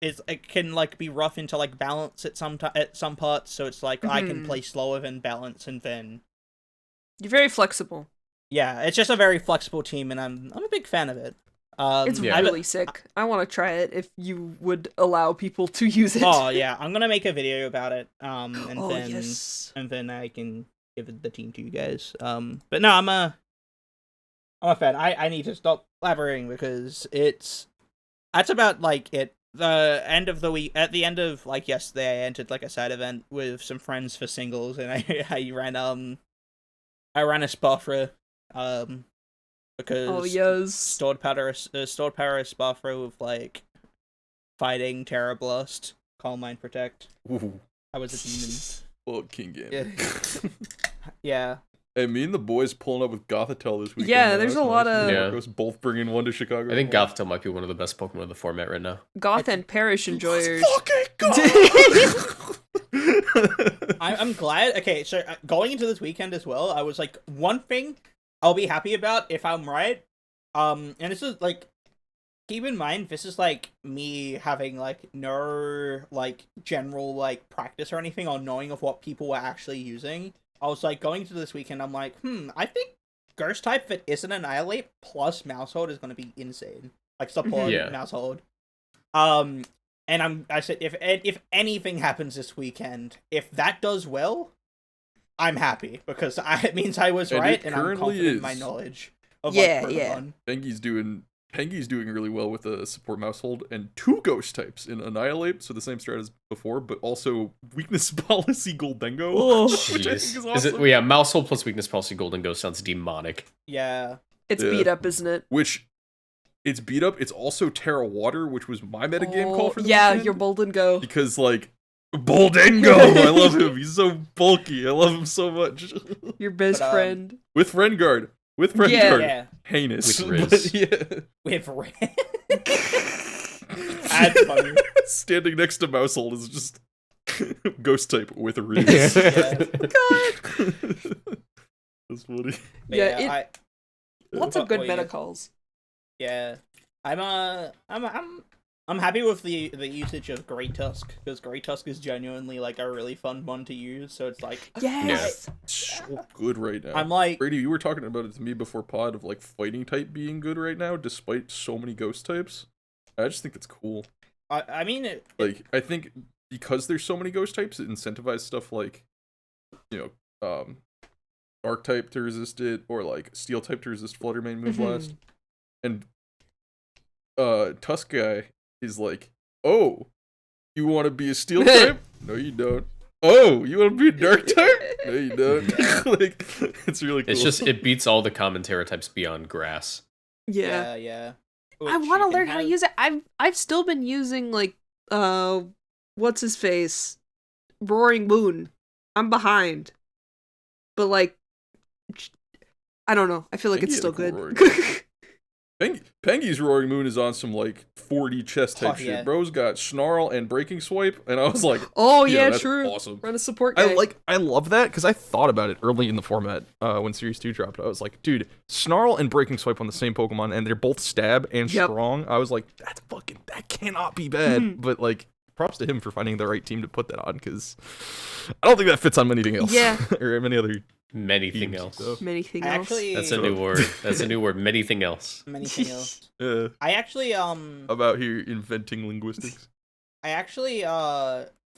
Speaker 3: it can, like, be rough into, like, balance at some parts, so it's like, I can play slower than balance, and then...
Speaker 4: You're very flexible.
Speaker 3: Yeah, it's just a very flexible team, and I'm a big fan of it.
Speaker 4: It's really sick. I want to try it if you would allow people to use it.
Speaker 3: Oh yeah, I'm gonna make a video about it. And then I can give the team to you guys. But no, I'm a fan. I need to stop blabbering because that's about like it. The end of the week, at the end of like yesterday, I entered like a side event with some friends for singles, and I ran a Spafra. Because stored power Spafra with like fighting, Terra Blast, Calm Mind Protect.
Speaker 1: Ooh.
Speaker 3: I was a demon.
Speaker 1: Well, King Game.
Speaker 3: Yeah.
Speaker 1: Hey, me and the boys pulling up with Gothitelle this weekend.
Speaker 4: Yeah, there's a lot of...
Speaker 1: Marcos both bringing one to Chicago.
Speaker 2: I think Gothitelle might be one of the best Pokemon of the format right now.
Speaker 4: Goth and Perish enjoyers.
Speaker 1: Fucking God!
Speaker 3: I'm glad. Okay, so going into this weekend as well, I was like, one thing I'll be happy about if I'm right. And this is like, keep in mind, this is like me having like no like general like practice or anything on knowing of what people were actually using. I was like going into this weekend, I'm like, I think Ghost type that isn't Annihilate plus Mousehold is going to be insane. Like support Mousehold. And I said if anything happens this weekend, if that does well, I'm happy because it means I was right and I'm confident in my knowledge of Pokemon.
Speaker 1: Pengy's doing really well with a support Mousehold and 2 Ghost types in Annihilate, so the same strat as before, but also Weakness Policy Goldengo.
Speaker 2: Oh,
Speaker 1: which I think is awesome.
Speaker 2: Mousehold plus Weakness Policy Goldengo sounds demonic.
Speaker 3: Yeah.
Speaker 4: It's beat up, isn't it?
Speaker 1: Which, it's beat up, it's also Terra Water, which was my metagame call for the weekend.
Speaker 4: Your Boldengo.
Speaker 1: Because, like, Boldengo! I love him, he's so bulky, I love him so much.
Speaker 4: Your best friend.
Speaker 1: With Renguard. With Renguard.
Speaker 3: Yeah.
Speaker 1: Heinous.
Speaker 2: With Riz.
Speaker 3: With Riz. That's funny.
Speaker 1: Standing next to Mousehold is just Ghost type with Riz.
Speaker 4: God.
Speaker 1: That's funny.
Speaker 4: Lots of good meta calls.
Speaker 3: Yeah. I'm happy with the usage of Great Tusk, because Great Tusk is genuinely like a really fun one to use, so it's like
Speaker 4: yes,
Speaker 1: it's so good right now.
Speaker 3: I'm like,
Speaker 1: Brady, you were talking about it to me before pod of like fighting type being good right now despite so many ghost types. I just think it's cool.
Speaker 3: I mean
Speaker 1: I think because there's so many ghost types, it incentivizes stuff like, you know, Arc type to resist it, or like Steel type to resist Fluttermane Move Blast. And Tusk guy is like, oh, you want to be a Steel type? No, you don't. Oh, you want to be a Dark type? No, you don't. Like, it's really cool.
Speaker 2: It's just, it beats all the common Terra types beyond Grass.
Speaker 4: Yeah.
Speaker 3: Yeah.
Speaker 4: I want to learn how to use it. I've still been using like what's his face? Roaring Moon. I'm behind. But like I don't know. I feel like
Speaker 1: Pengy
Speaker 4: it's still
Speaker 1: had a
Speaker 4: good.
Speaker 1: cool Pengy's Roaring Moon is on some like 4D chess type shit.
Speaker 3: yeah.
Speaker 1: Bro's got Snarl and Breaking Swipe, and I was like,
Speaker 4: Oh
Speaker 1: yeah,
Speaker 4: yeah,
Speaker 1: that's
Speaker 4: true.
Speaker 1: awesome.
Speaker 4: Run a support guy.
Speaker 1: I love that because I thought about it early in the format when Series 2 dropped. I was like, dude, Snarl and Breaking Swipe on the same Pokemon, and they're both stab and strong. I was like, that cannot be bad. But like, props to him for finding the right team to put that on, because I don't think that fits on anything else.
Speaker 4: Yeah.
Speaker 1: Or many other
Speaker 2: Manything
Speaker 1: teams,
Speaker 2: else.
Speaker 1: so.
Speaker 4: Anything else?
Speaker 3: Actually,
Speaker 2: That's a new word. That's a new word. Manything else.
Speaker 3: Manything else.
Speaker 1: Yeah.
Speaker 3: I actually
Speaker 1: About here inventing linguistics.
Speaker 3: I actually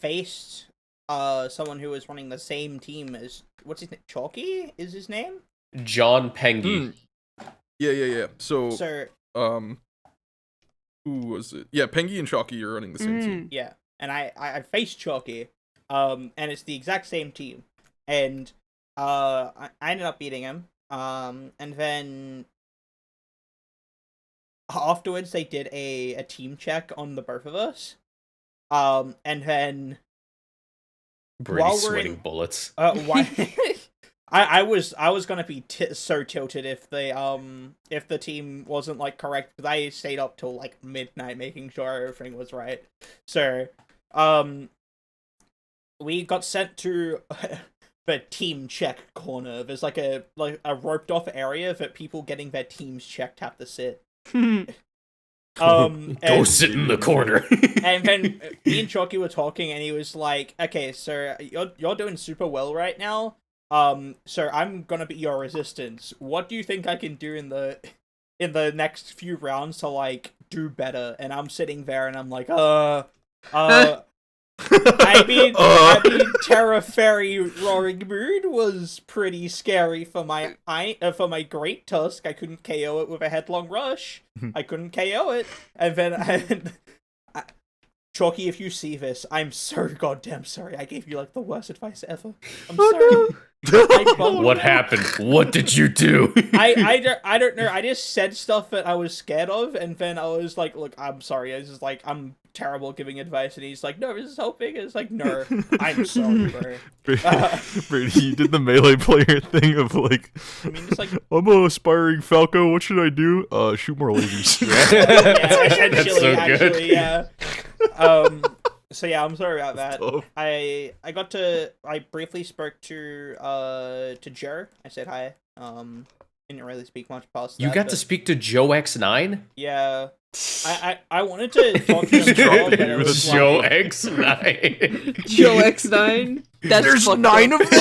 Speaker 3: faced someone who was running the same team as what's his name? Chalky is his name?
Speaker 2: John Pengy.
Speaker 1: Yeah. So,
Speaker 3: Sir,
Speaker 1: who was it? Yeah, Pengy and Chalky are running the same team.
Speaker 3: yeah. And I faced Chalky. And it's the exact same team. And I ended up beating him. And then afterwards they did a team check on the both of us. And then
Speaker 2: Brady
Speaker 3: while we're
Speaker 2: sweating
Speaker 3: in-
Speaker 2: bullets.
Speaker 3: why I was gonna be so tilted if the team wasn't like correct, because I stayed up till like midnight making sure everything was right. So we got sent to the team check corner. There's like a roped off area that people getting their teams checked have to sit.
Speaker 2: Go
Speaker 3: And-
Speaker 2: sit in the corner.
Speaker 3: And then me and Chalky were talking, and he was like, "Okay, sir, you're doing super well right now. Sir, I'm gonna be your resistance. What do you think I can do in the next few rounds to like do better?" And I'm sitting there, and I'm like, I mean, Terra Fairy Roaring Moon was pretty scary for my Great Tusk. I couldn't KO it with a Headlong Rush. I couldn't KO it, and then Chalky, if you see this, I'm so goddamn sorry. I gave you like the worst advice ever. I'm sorry.
Speaker 2: What happened? What did you do?
Speaker 3: I don't know. I just said stuff that I was scared of, and then I was like, "Look, I'm sorry. I was just like, I'm terrible giving advice." And he's like, "No, this is helping." It's like, "No, I'm sorry, bro."
Speaker 1: Brady, you did the melee player thing of like,
Speaker 3: I mean, it's like,
Speaker 1: I'm a aspiring Falco. What should I do? Shoot more lasers.
Speaker 3: yeah, essentially,
Speaker 2: That's so good.
Speaker 3: actually, yeah. So yeah, I'm sorry about that.
Speaker 1: tough.
Speaker 3: I briefly spoke to Jer. I said hi. Didn't really speak much past that.
Speaker 2: You got to
Speaker 3: but
Speaker 2: speak to Joe X9?
Speaker 3: yeah. I wanted to talk to him,
Speaker 1: Strong
Speaker 3: but it
Speaker 1: dude.
Speaker 3: was
Speaker 2: Joe
Speaker 3: like,
Speaker 2: X9.
Speaker 4: Joe X9. That's
Speaker 1: There's
Speaker 4: fucked
Speaker 1: 9
Speaker 4: up.
Speaker 1: of them.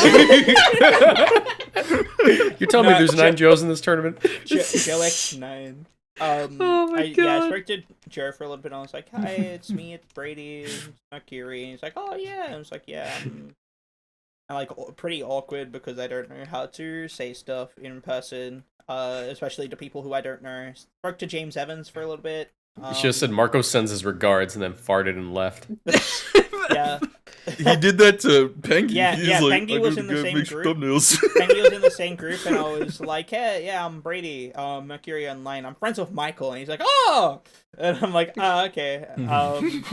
Speaker 2: You're telling me there's 9 Joes in this tournament?
Speaker 3: Joe X9.
Speaker 4: Oh my
Speaker 3: Yeah, I
Speaker 4: God.
Speaker 3: spoke to Jer for a little bit, and I was like, "Hi, it's me, it's Brady, it's Murkiri." And he's like, "Oh yeah," and I was like, "Yeah." I'm like pretty awkward because I don't know how to say stuff in person, especially to people who I don't know. Spoke to James Evans for a little bit.
Speaker 2: You should have said Marco sends his regards and then farted and left.
Speaker 3: Yeah.
Speaker 1: He did that to Pengy.
Speaker 3: Yeah,
Speaker 1: He's
Speaker 3: yeah,
Speaker 1: like,
Speaker 3: Pengy
Speaker 1: I
Speaker 3: was
Speaker 1: gotta
Speaker 3: in the
Speaker 1: go
Speaker 3: same
Speaker 1: make
Speaker 3: group.
Speaker 1: thumbnails.
Speaker 3: Penny was in the same group, and I was like, "Hey, yeah, I'm Brady, Murkiri Online. I'm friends with Michael." And he's like, "Oh!" And I'm like, "Okay."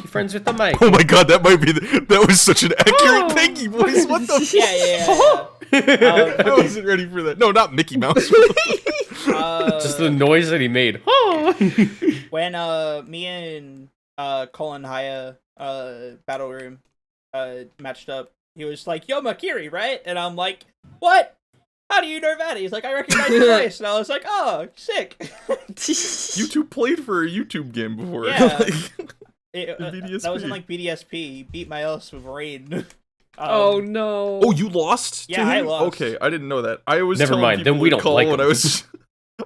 Speaker 2: Friends with the mic.
Speaker 1: Oh my god, that might be that was such an accurate Pengy voice. What the
Speaker 3: Yeah.
Speaker 1: I wasn't ready for that. No, not Mickey Mouse.
Speaker 2: Just the noise that he made.
Speaker 3: When me and Colin Haya Battle Room matched up, he was like, "Yo, Murkiri, right?" And I'm like, "What? How do you know that?" He's like, "I recognize your voice." And I was like, "Oh, sick."
Speaker 1: You two played for a YouTube game before.
Speaker 3: Yeah.
Speaker 1: Like,
Speaker 3: That was in like BDSP. He beat my ass with rain.
Speaker 4: Oh no.
Speaker 1: oh, you lost?
Speaker 3: Yeah,
Speaker 1: to him?
Speaker 3: I lost.
Speaker 1: Okay, I didn't know that. I was
Speaker 2: Never
Speaker 1: telling
Speaker 2: mind, then
Speaker 1: people
Speaker 2: we
Speaker 1: to
Speaker 2: don't
Speaker 1: call
Speaker 2: like
Speaker 1: when
Speaker 2: him.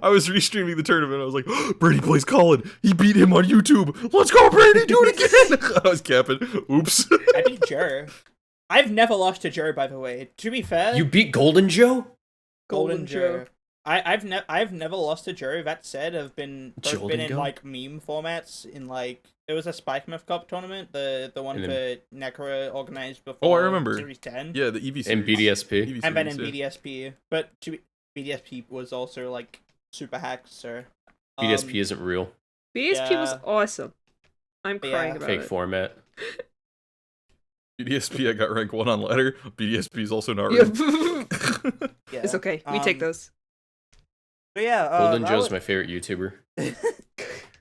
Speaker 1: I was restreaming the tournament. I was like, Brady plays Colin. He beat him on YouTube. Let's go, Brady. Do it again. I was capping. Oops.
Speaker 3: I beat Jer. I've never lost to Jer, by the way. To be fair,
Speaker 2: You beat Golden Joe?
Speaker 3: Golden Jer. I've never lost to Jer. That said, I've been
Speaker 2: Jolden
Speaker 3: in
Speaker 2: Go?
Speaker 3: like meme formats in like it was a Spike Myth Cup tournament, the one
Speaker 2: And
Speaker 3: for Necro organized before.
Speaker 1: Oh, I remember.
Speaker 3: Series 10.
Speaker 1: Yeah, the EV series.
Speaker 2: And BDSP.
Speaker 1: EV
Speaker 3: And then in
Speaker 1: series, yeah.
Speaker 3: BDSP, but BDSP was also like super hacked, so
Speaker 2: BDSP isn't real.
Speaker 4: BSP was awesome. I'm
Speaker 3: Yeah.
Speaker 4: crying about
Speaker 2: Fake
Speaker 4: it.
Speaker 2: format.
Speaker 1: BDSP, I got rank 1 on ladder. BDSP is also not
Speaker 4: Yeah.
Speaker 1: real.
Speaker 3: Yeah.
Speaker 4: It's okay. We take those.
Speaker 3: But yeah,
Speaker 2: Golden
Speaker 3: that
Speaker 2: Joe's
Speaker 3: was-
Speaker 2: my favorite YouTuber.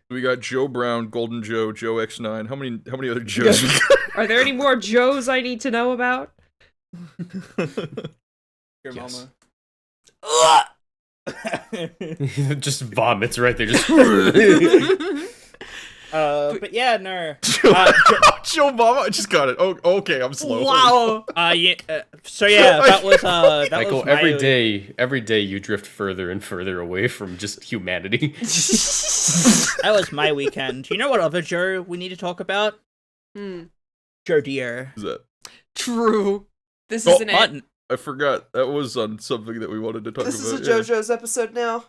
Speaker 1: We got Joe Brown, Golden Joe, Joe X9. How many other Joes we
Speaker 4: Are there any more Joes I need to know about?
Speaker 1: got?
Speaker 3: your
Speaker 2: Yes.
Speaker 3: mama.
Speaker 2: Just vomits right there. Just
Speaker 3: But yeah, no.
Speaker 1: Joe Mama, I just got it. Oh, okay, I'm slow.
Speaker 4: Wow.
Speaker 3: Yeah. So yeah, that was that
Speaker 2: Michael,
Speaker 3: was my...
Speaker 2: every day you drift further and further away from just humanity.
Speaker 3: That was my weekend. You know what other Joe we need to talk about? Joe Deere.
Speaker 1: What is that?
Speaker 4: True. This
Speaker 1: Oh,
Speaker 4: isn't it.
Speaker 1: I forgot. That was on something that we wanted to talk
Speaker 4: This
Speaker 1: about.
Speaker 4: is a JoJo's episode now.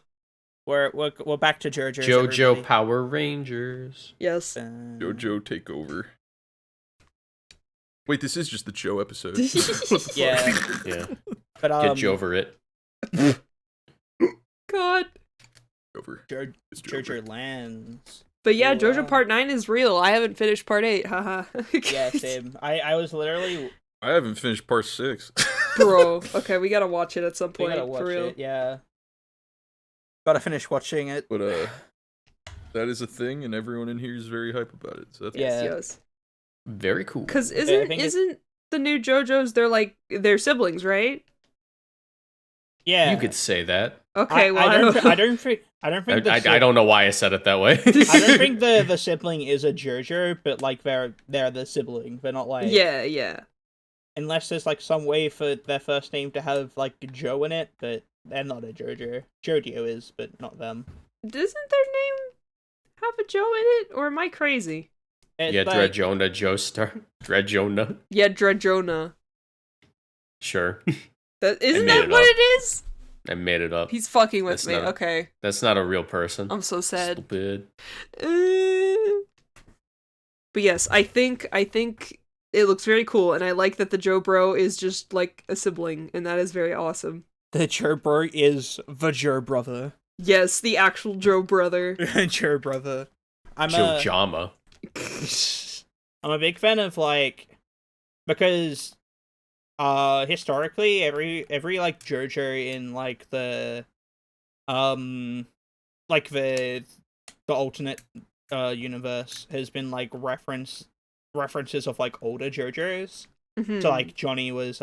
Speaker 3: We're back to JoJo's.
Speaker 2: JoJo
Speaker 3: everybody.
Speaker 2: Power Rangers.
Speaker 4: Yes.
Speaker 1: JoJo take over. Wait, this is just the Joe episode. What the
Speaker 3: Yeah.
Speaker 1: fuck?
Speaker 2: Yeah.
Speaker 3: But
Speaker 2: Get Joe over it.
Speaker 4: God.
Speaker 1: Over. It's
Speaker 3: JoJo lands.
Speaker 4: But yeah,
Speaker 3: Oh,
Speaker 4: JoJo
Speaker 3: wow.
Speaker 4: Part 9 is real. I haven't finished Part 8. Haha.
Speaker 3: Yeah, same. I was literally...
Speaker 1: I haven't finished part 6.
Speaker 4: Bro. Okay, we gotta watch it at some
Speaker 3: We
Speaker 4: point.
Speaker 3: gotta watch
Speaker 4: For real.
Speaker 3: it, yeah. Gotta finish watching it.
Speaker 1: But that is a thing, and everyone in here is very hype about it. So that's
Speaker 3: Yeah.
Speaker 4: Yes.
Speaker 2: Very cool.
Speaker 4: Because
Speaker 3: I think
Speaker 4: isn't the new JoJo's, they're siblings, right?
Speaker 3: Yeah.
Speaker 2: You could say that.
Speaker 4: Okay, well,
Speaker 3: I don't think
Speaker 2: I don't know why I said it that way.
Speaker 3: I don't think the sibling is a JoJo, but like they're the sibling. They're not like
Speaker 4: Yeah.
Speaker 3: unless there's like some way for their first name to have like Joe in it, but they're not a JoJo. JoJo is, but not them.
Speaker 4: Doesn't their name have a Joe in it? Or am I crazy?
Speaker 3: It's
Speaker 2: Yeah,
Speaker 3: like,
Speaker 2: Dredjona Joestar. Dredjona.
Speaker 4: Yeah, Dredjona.
Speaker 2: Sure.
Speaker 4: Isn't
Speaker 2: made
Speaker 4: that
Speaker 2: it
Speaker 4: what
Speaker 2: up.
Speaker 4: it is?
Speaker 2: I made it up.
Speaker 4: He's fucking with
Speaker 2: That's
Speaker 4: me.
Speaker 2: not a-
Speaker 4: Okay.
Speaker 2: That's not a real person.
Speaker 4: I'm so sad.
Speaker 2: Stupid.
Speaker 4: But yes, I think it looks very cool, and I like that the Joe Bro is just like a sibling, and that is very awesome.
Speaker 3: the Joe bro is the Joe brother.
Speaker 4: Yes, the actual Joe brother.
Speaker 3: Joe brother. I'm
Speaker 2: Joe Jama.
Speaker 3: I'm a big fan of like because historically every like JoJo in like the alternate universe has been like references of like older JoJo's.
Speaker 4: Mhm.
Speaker 3: So like Johnny was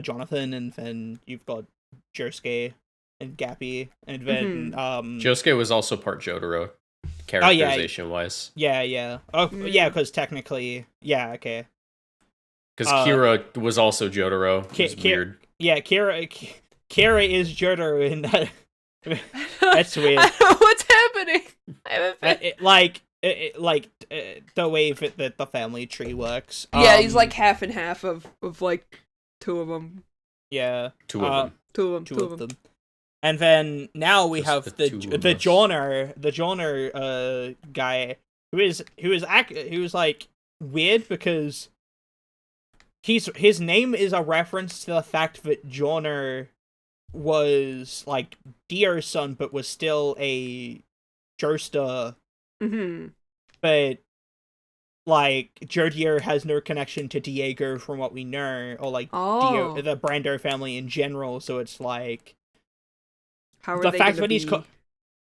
Speaker 3: Jonathan, and then you've got Josuke and Gappy, and then
Speaker 2: Josuke was also part Jotaro, characterization wise.
Speaker 3: yeah. Oh, yeah, because technically, yeah, okay.
Speaker 2: Because Kira was also Jotaro. It's
Speaker 3: Ki-
Speaker 2: weird.
Speaker 3: Yeah, Kira is Jotaro in that. That's weird.
Speaker 4: What's happening? I haven't
Speaker 3: The way that the family tree works.
Speaker 4: yeah, he's like half and half of like two of them.
Speaker 3: yeah,
Speaker 2: Two of them.
Speaker 4: Two of them.
Speaker 3: And then now we
Speaker 2: Just
Speaker 3: have
Speaker 2: the
Speaker 3: the
Speaker 2: two of
Speaker 3: the
Speaker 2: us.
Speaker 3: Joner guy who is like weird because his name is a reference to the fact that Joner was like Dio's son but was still a Joestar,
Speaker 4: Mm-hmm.
Speaker 3: but like Dio has no connection to Diego from what we know, or like
Speaker 4: Oh.
Speaker 3: the Brando family in general, so it's like
Speaker 4: How are
Speaker 3: the
Speaker 4: they
Speaker 3: fact
Speaker 4: gonna
Speaker 3: that he's
Speaker 4: be...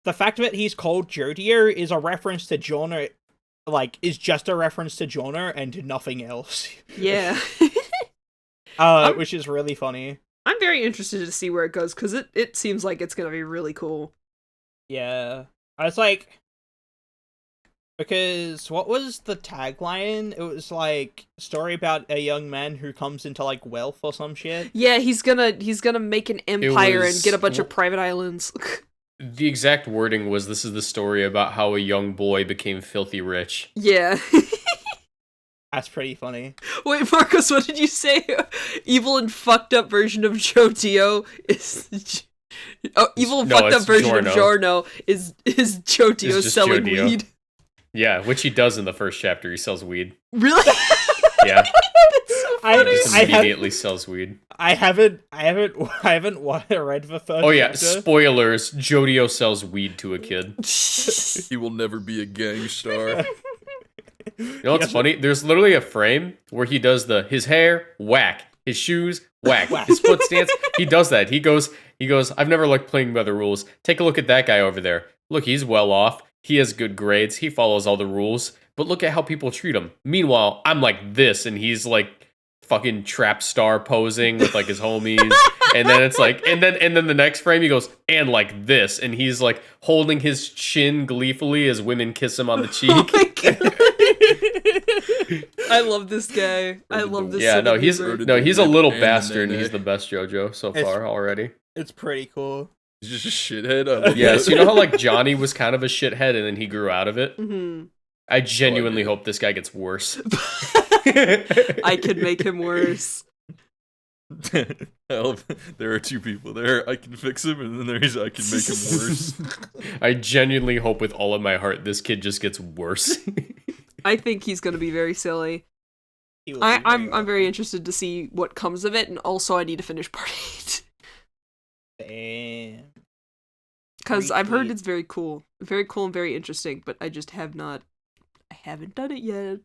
Speaker 3: the fact that he's called Jodir is a reference to Joner, like is just a reference to Joner and to nothing else.
Speaker 4: Yeah.
Speaker 3: Which is really funny.
Speaker 4: I'm very interested to see where it goes, because it seems like it's gonna be really cool.
Speaker 3: Yeah, I was like, because what was the tagline? It was like story about a young man who comes into like wealth or some shit.
Speaker 4: Yeah, he's gonna make an empire and
Speaker 2: was-
Speaker 4: get a bunch of private islands.
Speaker 2: The exact wording was, "This is the story about how a young boy became filthy rich."
Speaker 4: Yeah.
Speaker 3: That's pretty funny.
Speaker 4: Wait, Marcos, what did you say? Evil and fucked up version of Joe Dio is... Oh, evil and
Speaker 2: No,
Speaker 4: fucked up
Speaker 2: it's
Speaker 4: version of
Speaker 2: Giorno.
Speaker 4: Giorno is Joe Dio
Speaker 2: just
Speaker 4: selling
Speaker 2: Joe Dio.
Speaker 4: weed.
Speaker 2: Yeah, which he does in the first chapter. He sells weed.
Speaker 4: Really?
Speaker 2: Yeah.
Speaker 4: That's so
Speaker 2: Just immediately sells weed.
Speaker 3: I haven't read the third.
Speaker 2: Oh yeah,
Speaker 3: chapter.
Speaker 2: spoilers. JoJo sells weed to a kid.
Speaker 1: He will never be a gang star.
Speaker 2: You know what's funny? There's literally a frame where he does his hair, whack. His shoes, whack. His foot stance, he does that. He goes, I've never liked playing by the rules. Take a look at that guy over there. Look, he's well off. He has good grades. He follows all the rules. But look at how people treat him. Meanwhile, I'm like this, and he's like fucking trap star posing with like his homies. And then it's like, and then the next frame he goes, and like this, and he's like holding his chin gleefully as women kiss him on the cheek.
Speaker 4: Oh my God. I love this guy. I love this.
Speaker 2: Yeah, no, he's a little bastard, and he's
Speaker 1: the
Speaker 2: the best JoJo so far already.
Speaker 3: It's pretty cool.
Speaker 1: He's just a shithead.
Speaker 2: Yeah, so you know how like Johnny was kind of a shithead, and then he grew out of it.
Speaker 4: Mm-hmm.
Speaker 2: I genuinely hope this guy gets worse.
Speaker 4: I could make him worse.
Speaker 1: There are two people there. I can fix him, and then there's I can make him worse.
Speaker 2: I genuinely hope with all of my heart this kid just gets worse.
Speaker 4: I think he's gonna be very silly. I'm very interested to see what comes of it, and also I need to finish part 8.
Speaker 3: Damn.
Speaker 4: Because I've heard
Speaker 3: Retweet.
Speaker 4: it's very cool and very interesting, but I just haven't done it yet.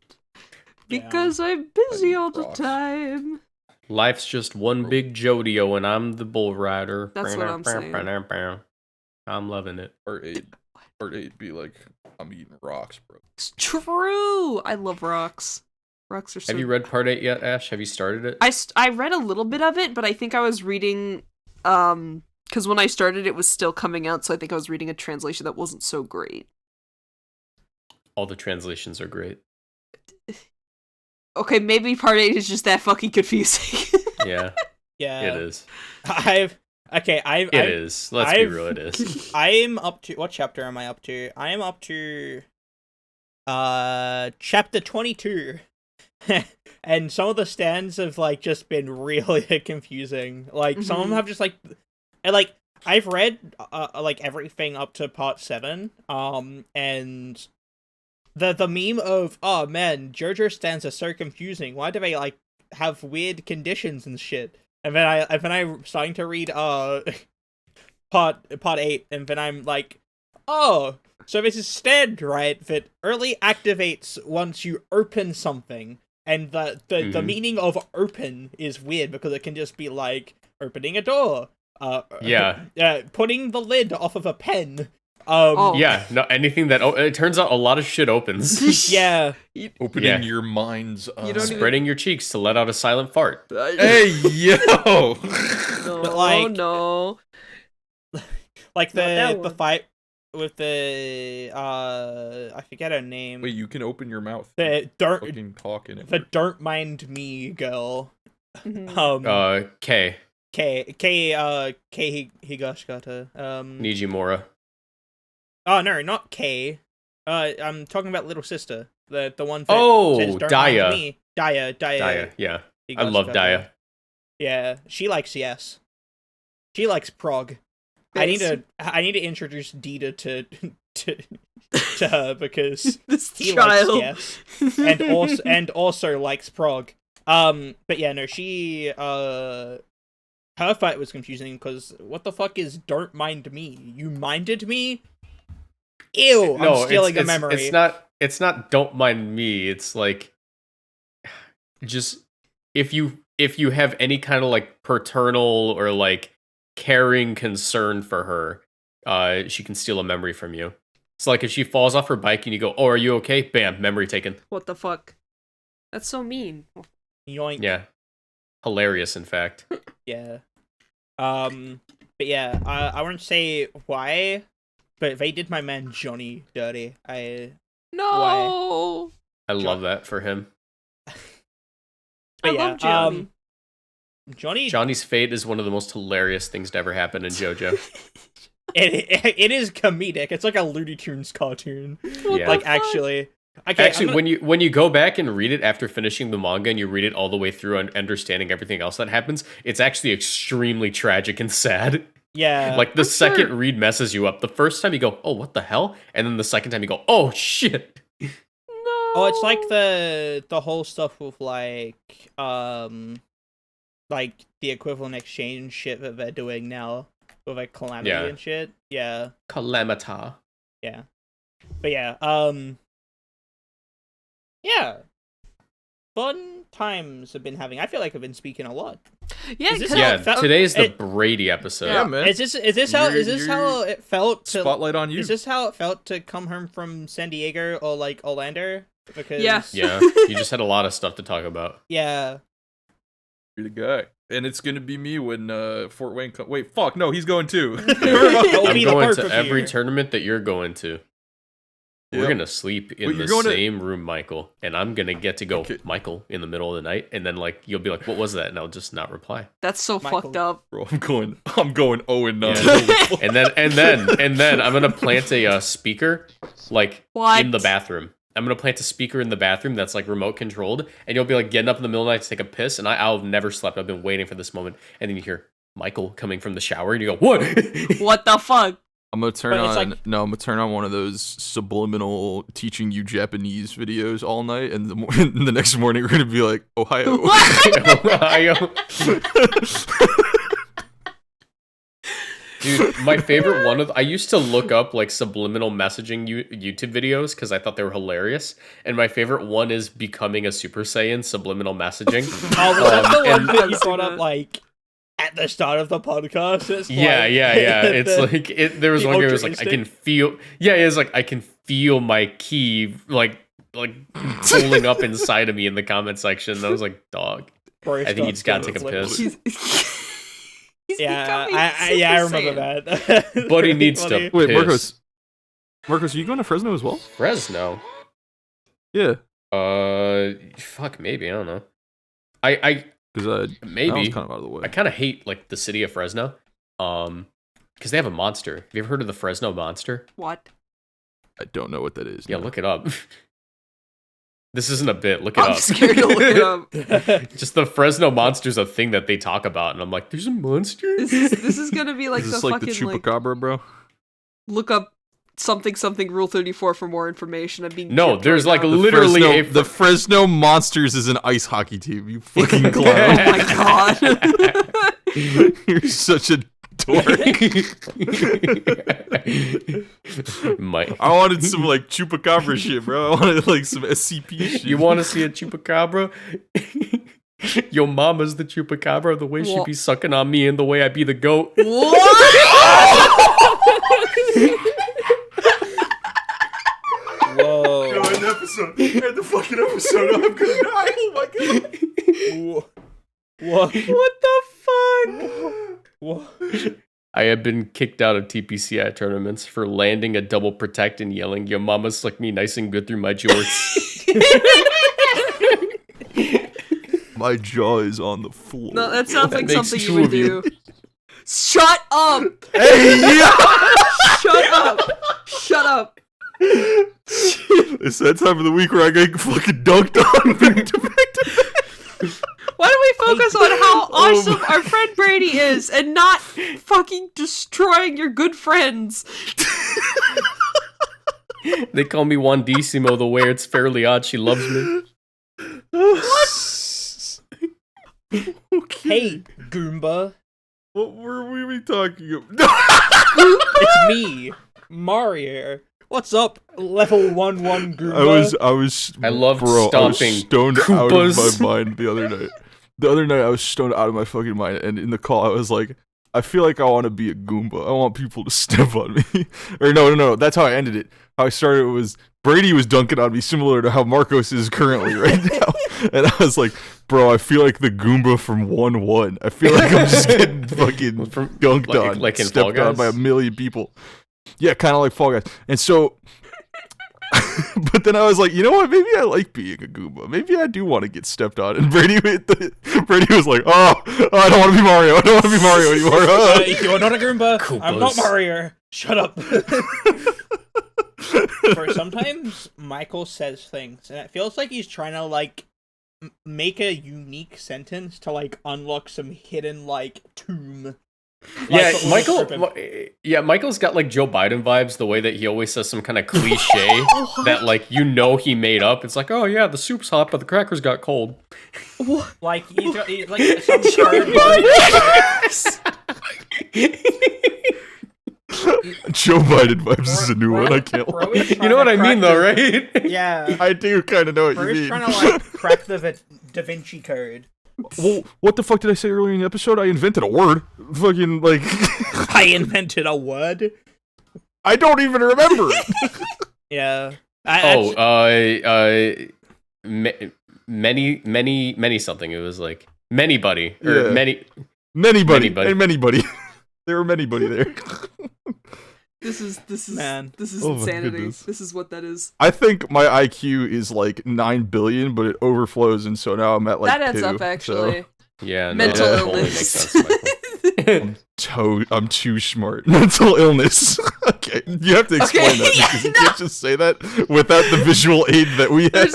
Speaker 4: Because I'm busy all the time.
Speaker 2: Life's just one big JoJo, and I'm the bull rider.
Speaker 4: That's what I'm saying.
Speaker 2: I'm loving it.
Speaker 1: Part 8 be like, I'm eating rocks, bro.
Speaker 4: It's true! I love rocks. Rocks are so...
Speaker 2: Have you read part 8 yet, Ash? Have you started it?
Speaker 4: I read a little bit of it, but I think I was reading... because when I started, it was still coming out, so I think I was reading a translation that wasn't so great.
Speaker 2: All the translations are great.
Speaker 4: Okay, maybe part 8 is just that fucking confusing.
Speaker 2: Yeah.
Speaker 3: Yeah.
Speaker 2: It is.
Speaker 3: It
Speaker 2: is. Let's be real, it is.
Speaker 3: I'm up to... What chapter am I up to? I am up to... Chapter 22. And some of the stands have, like, just been really confusing. Like, some of them have just, like... I've read, like, everything up to part 7, and... The meme of, oh man, JoJo stands are so confusing. Why do they like have weird conditions and shit? And then I'm starting to read part 8, and then I'm like, oh, so this is stand, right, that only activates once you open something. And the meaning of open is weird because it can just be like opening a door. Putting the lid off of a pen.
Speaker 2: Yeah, no, anything that it turns out a lot of shit opens.
Speaker 3: Yeah,
Speaker 1: Opening your mind's
Speaker 2: spreading your cheeks to let out a silent fart.
Speaker 1: Hey yo!
Speaker 4: No,
Speaker 3: like,
Speaker 4: no.
Speaker 3: Like the fight with the I forget her name.
Speaker 1: Wait, you can open your mouth.
Speaker 3: The don't
Speaker 1: fucking talk in it.
Speaker 3: The don't mind me girl.
Speaker 2: K
Speaker 3: Higashikata.
Speaker 2: Nijimura.
Speaker 3: Oh no, not K. I'm talking about little sister. The one that says don't
Speaker 2: Daya.
Speaker 3: mind me. Daya.
Speaker 2: Yeah. I love Daya.
Speaker 3: Yeah, she likes yes. She likes prog. I need to introduce Dita to her because
Speaker 4: This
Speaker 3: he
Speaker 4: child.
Speaker 3: likes yes. And also likes prog. But yeah, no, she her fight was confusing because what the fuck is don't mind me? You minded me? Ew, I'm stealing a memory.
Speaker 2: It's not don't mind me. It's like just if you have any kind of like paternal or like caring concern for her, she can steal a memory from you. It's like if she falls off her bike and you go, "Oh, are you okay?" Bam, memory taken.
Speaker 4: What the fuck? That's so mean.
Speaker 3: Yoink.
Speaker 2: Yeah. Hilarious, in fact.
Speaker 3: Yeah. But yeah, I won't say why, but they did my man Johnny dirty.
Speaker 4: No.
Speaker 2: I love that for him.
Speaker 3: But
Speaker 4: I love Johnny.
Speaker 2: Johnny's fate is one of the most hilarious things to ever happen in JoJo.
Speaker 3: It is comedic. It's like a Looney Tunes cartoon.
Speaker 2: Yeah.
Speaker 3: Like actually. Okay,
Speaker 2: actually, when you go back and read it after finishing the manga and you read it all the way through and understanding everything else that happens, it's actually extremely tragic and sad.
Speaker 3: Yeah.
Speaker 2: Like the second read messes you up. The first time you go, "Oh, what the hell?" And then the second time you go, "Oh shit."
Speaker 4: No.
Speaker 3: Oh, it's like the whole stuff with like the equivalent exchange shit that they're doing now with like Calamity and shit. Yeah.
Speaker 2: Calamita.
Speaker 3: Yeah. But yeah, yeah. Fun times I've been having. I feel like I've been speaking a lot.
Speaker 4: Yeah,
Speaker 3: Is this
Speaker 2: Yeah,
Speaker 3: how it felt?
Speaker 2: today's the Brady episode.
Speaker 1: Yeah, man.
Speaker 3: Is this how it felt to
Speaker 1: Spotlight on you.
Speaker 3: Is this how it felt to come home from San Diego or like Orlando? Because
Speaker 4: Yeah.
Speaker 2: Yeah, you just had a lot of stuff to talk about.
Speaker 3: yeah.
Speaker 1: You're the guy. And it's gonna be me when Fort Wayne wait, fuck, no, he's going too.
Speaker 3: It'll
Speaker 2: I'm
Speaker 3: be the
Speaker 2: going
Speaker 3: both
Speaker 2: to
Speaker 3: of
Speaker 2: every
Speaker 3: you.
Speaker 2: tournament that you're going to. We're
Speaker 1: Yep.
Speaker 2: gonna sleep in
Speaker 1: Wait,
Speaker 2: the
Speaker 1: you're going to-
Speaker 2: same room, Michael, and I'm gonna get to go,
Speaker 1: Okay.
Speaker 2: Michael, in the middle of the night, and then like you'll be like, "What was that?" And I'll just not reply.
Speaker 4: That's so
Speaker 3: Michael.
Speaker 4: fucked up.
Speaker 1: Bro, I'm going 0-9.
Speaker 2: Yeah. and then I'm gonna plant a speaker like
Speaker 4: What?
Speaker 2: in the bathroom. I'm gonna plant a speaker in the bathroom that's like remote controlled, and you'll be like getting up in the middle of the night to take a piss, and I've never slept. I've been waiting for this moment, and then you hear Michael coming from the shower, and you go, "What?"
Speaker 4: What the fuck?
Speaker 1: I'm gonna turn
Speaker 3: But it's
Speaker 1: on
Speaker 3: like-
Speaker 1: no, I'm gonna turn on one of those subliminal teaching you Japanese videos all night, and the next morning we're gonna be like, Ohio.
Speaker 2: Dude, my favorite one of I used to look up like subliminal messaging YouTube videos because I thought they were hilarious, and my favorite one is becoming a Super Saiyan subliminal messaging.
Speaker 3: Oh, was that the one
Speaker 2: and-
Speaker 3: that you
Speaker 4: I've seen
Speaker 3: brought up
Speaker 4: that.
Speaker 3: like at the start of the podcast? It's
Speaker 2: Yeah,
Speaker 3: like,
Speaker 2: yeah. It's like there was
Speaker 3: the
Speaker 2: one guy who
Speaker 3: ultra
Speaker 2: was like, I can feel. Yeah, it's like I can feel my key like pulling up inside of me in the comment section. And I was like, dog.
Speaker 3: Bro,
Speaker 2: I think you just gotta take a
Speaker 3: Netflix.
Speaker 2: piss.
Speaker 4: He's
Speaker 3: Yeah,
Speaker 4: becoming
Speaker 3: I
Speaker 4: Super
Speaker 3: remember
Speaker 4: Saiyan.
Speaker 3: that.
Speaker 2: But he
Speaker 3: Pretty
Speaker 2: needs
Speaker 3: funny.
Speaker 2: to
Speaker 1: Wait,
Speaker 2: piss.
Speaker 1: Marcos, are you going to Fresno as well?
Speaker 2: Fresno.
Speaker 1: Yeah,
Speaker 2: Fuck, maybe I don't know. I
Speaker 1: because that was
Speaker 2: maybe
Speaker 1: kind of out of the way.
Speaker 2: I kind of hate like the city of Fresno, because they have a monster. Have you ever heard of the Fresno monster?
Speaker 4: What?
Speaker 1: I don't know what that is.
Speaker 2: Yeah,
Speaker 1: no.
Speaker 2: look it up. This isn't a bit. Look it
Speaker 4: I'm
Speaker 2: up.
Speaker 4: scared to look it up.
Speaker 2: Just the Fresno monster's a thing that they talk about, and I'm like, there's a monster.
Speaker 4: This is gonna be like
Speaker 1: Is
Speaker 4: the
Speaker 1: this like the
Speaker 4: fucking like
Speaker 1: chupacabra, bro?
Speaker 4: look up something Rule 34 for more information. I'm being
Speaker 2: No,
Speaker 4: gypped
Speaker 2: there's
Speaker 4: right
Speaker 2: like
Speaker 4: now.
Speaker 2: literally
Speaker 1: the Fresno Monsters is an ice hockey team. You fucking clown.
Speaker 4: Oh my god.
Speaker 1: You're such a dork.
Speaker 2: Mike,
Speaker 1: I wanted some like chupacabra shit, bro. I wanted like some SCP shit.
Speaker 2: you want to see a chupacabra? Your mama's the chupacabra. The way she
Speaker 4: Wha-
Speaker 2: be sucking on me and the way I be the goat.
Speaker 3: Whoa.
Speaker 1: End the episode. End the fucking episode. I'm gonna die. Oh my god.
Speaker 3: What?
Speaker 2: What the fuck?
Speaker 3: What?
Speaker 2: I have been kicked out of TPCI tournaments for landing a double protect and yelling, "Your mama sucked me nice and good through my jorts."
Speaker 1: My jaw is on the floor.
Speaker 4: No, that sounds like
Speaker 2: makes
Speaker 4: something you
Speaker 2: two
Speaker 4: would
Speaker 2: of you.
Speaker 4: do. Shut up!
Speaker 1: Hey, yeah.
Speaker 4: Shut up! Shut up!
Speaker 1: It's that time of the week where I get fucking dunked on back to back to back.
Speaker 4: Why don't we focus on how awesome
Speaker 1: my-
Speaker 4: our friend Brady is and not fucking destroying your good friends?
Speaker 2: They call me Wandissimo the way it's fairly odd she loves me.
Speaker 1: Okay.
Speaker 3: Hey, Goomba.
Speaker 1: What were we talking about?
Speaker 3: It's me, Mario. What's up, level 1-1 Goomba?
Speaker 1: I
Speaker 2: love
Speaker 1: bro, I was
Speaker 2: stomping
Speaker 1: stoned out
Speaker 2: Koopas.
Speaker 1: of my mind the other night. The other night I was stoned out of my fucking mind, and in the call I was like, I feel like I want to be a Goomba. I want people to step on me. Or no. That's how I ended it. How I started was Brady was dunking on me, similar to how Marcos is currently right now. And I was like, bro, I feel like the Goomba from 1-1. I feel like I'm just getting fucking dunked on,
Speaker 2: like in Fall
Speaker 1: stepped on
Speaker 2: Guys?
Speaker 1: by a million people. Yeah, kind of like Fall Guys. And so, but then I was like, you know what? Maybe I like being a Goomba. Maybe I do want to get stepped on. And Brady was like, oh, I don't want to be Mario. I don't want to be Mario anymore. Oh.
Speaker 3: You're not a Goomba. I'm not
Speaker 2: Koopas.
Speaker 3: Mario. Shut up. For sometimes Michael says things, and it feels like he's trying to like make a unique sentence to like unlock some hidden like tomb
Speaker 2: Yeah,
Speaker 3: Like,
Speaker 2: Michael's got like Joe Biden vibes. The way that he always says some kind of cliche that like he made up. It's like, oh yeah, the soup's hot, but the crackers got cold.
Speaker 3: like he's like some turd.
Speaker 1: Joe Biden vibes is a new one. I can't lie.
Speaker 2: You know what I mean, though, right?
Speaker 3: Yeah.
Speaker 1: I do kind of know what you
Speaker 3: Bro's
Speaker 1: mean.
Speaker 3: trying to like crack the Da Vinci Code.
Speaker 1: Well, what the fuck did I say earlier in the episode? I invented a word. Fucking like.
Speaker 3: I invented a word.
Speaker 1: I don't even remember it.
Speaker 3: Yeah.
Speaker 2: Many something. It was like many buddy or
Speaker 1: Yeah.
Speaker 2: many.
Speaker 1: Many buddy.
Speaker 2: Many buddy.
Speaker 1: And many buddy. There were many buddy there.
Speaker 4: This is
Speaker 3: Man.
Speaker 4: this is
Speaker 1: Oh my
Speaker 4: insanity.
Speaker 1: goodness.
Speaker 4: This is what that is.
Speaker 1: I think my IQ is like 9 billion, but it overflows, and so now I'm at like
Speaker 4: That adds
Speaker 1: 2,
Speaker 4: up actually.
Speaker 2: Yeah, no,
Speaker 4: Mental
Speaker 2: that totally makes
Speaker 4: illness.
Speaker 2: sense, Michael.
Speaker 1: I'm too smart. Mental illness. Okay, you have to explain that because you can't just say that without the visual aid that we have.
Speaker 4: There's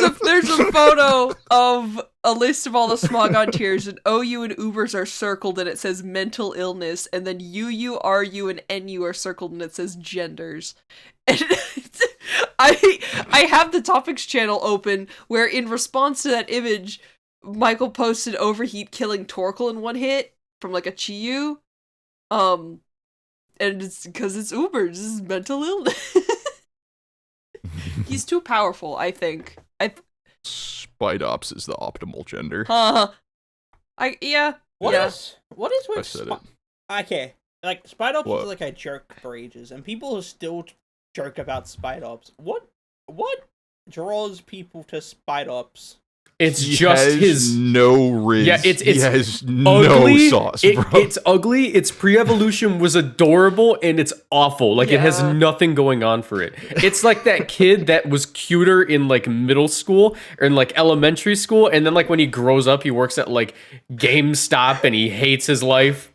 Speaker 4: a photo of a list of all the Smogon tiers, and OU and Ubers are circled, and it says mental illness, and then UU, RU, and NU are circled, and it says genders. And I have the topics channel open, where in response to that image, Michael posted Overheat killing Torkel in one hit from like a Chiyu. And it's because it's Ubers. This is mental illness. He's too powerful, I think.
Speaker 1: Spite Ops is the optimal gender.
Speaker 4: What
Speaker 3: What
Speaker 4: yeah.
Speaker 3: is with
Speaker 1: I said it.
Speaker 3: Okay, like Spite Ops
Speaker 1: What?
Speaker 3: was like a joke for ages, and people still joke about Spite Ops. What draws people to Spite Ops?
Speaker 2: It's
Speaker 1: He
Speaker 2: just
Speaker 1: has
Speaker 2: his.
Speaker 1: no riz.
Speaker 2: Yeah,
Speaker 1: he has
Speaker 2: ugly.
Speaker 1: no sauce, bro.
Speaker 2: It's ugly. Its pre-evolution was adorable, and it's awful. Like it has
Speaker 4: Yeah.
Speaker 2: nothing going on for it. It's like that kid that was cuter in like middle school or in like elementary school, and then like when he grows up, he works at like GameStop, and he hates his life.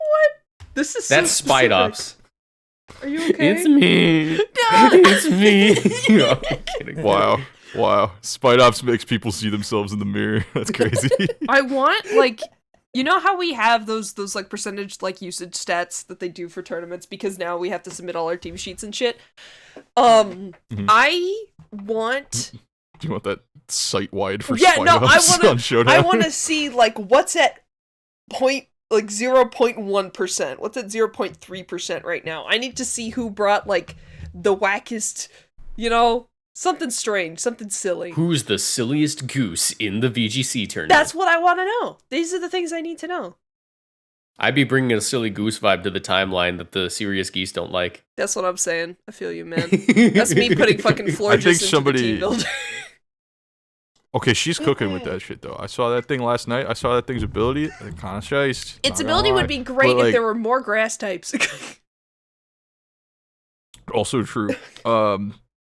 Speaker 4: This is
Speaker 2: That's
Speaker 4: so
Speaker 2: Spite
Speaker 4: specific.
Speaker 2: Ops.
Speaker 4: Are you okay?
Speaker 2: It's me. It's me. No, I'm kidding.
Speaker 1: Wow. Spite Ops makes people see themselves in the mirror. That's crazy.
Speaker 4: I want like, you know how we have those like percentage like usage stats that they do for tournaments because now we have to submit all our team sheets and shit. I want.
Speaker 1: Do you want that site-wide for
Speaker 4: Yeah,
Speaker 1: Spite
Speaker 4: no,
Speaker 1: Ops on Showdown?
Speaker 4: I want to see like what's at 0.1%. What's at 0.3% right now? I need to see who brought like the wackest, something strange, something silly.
Speaker 2: Who's the silliest goose in the VGC tournament?
Speaker 4: That's what I want to know. These are the things I need to know.
Speaker 2: I'd be bringing a silly goose vibe to the timeline that the serious geese don't like.
Speaker 4: That's what I'm saying. I feel you, man. That's me putting fucking Florges into the team builder.
Speaker 1: Okay, she's cooking with that shit, though. I saw that thing last night. I saw that thing's ability. Kind of shiced.
Speaker 4: Its ability would be great if there were more grass types.
Speaker 1: Also true.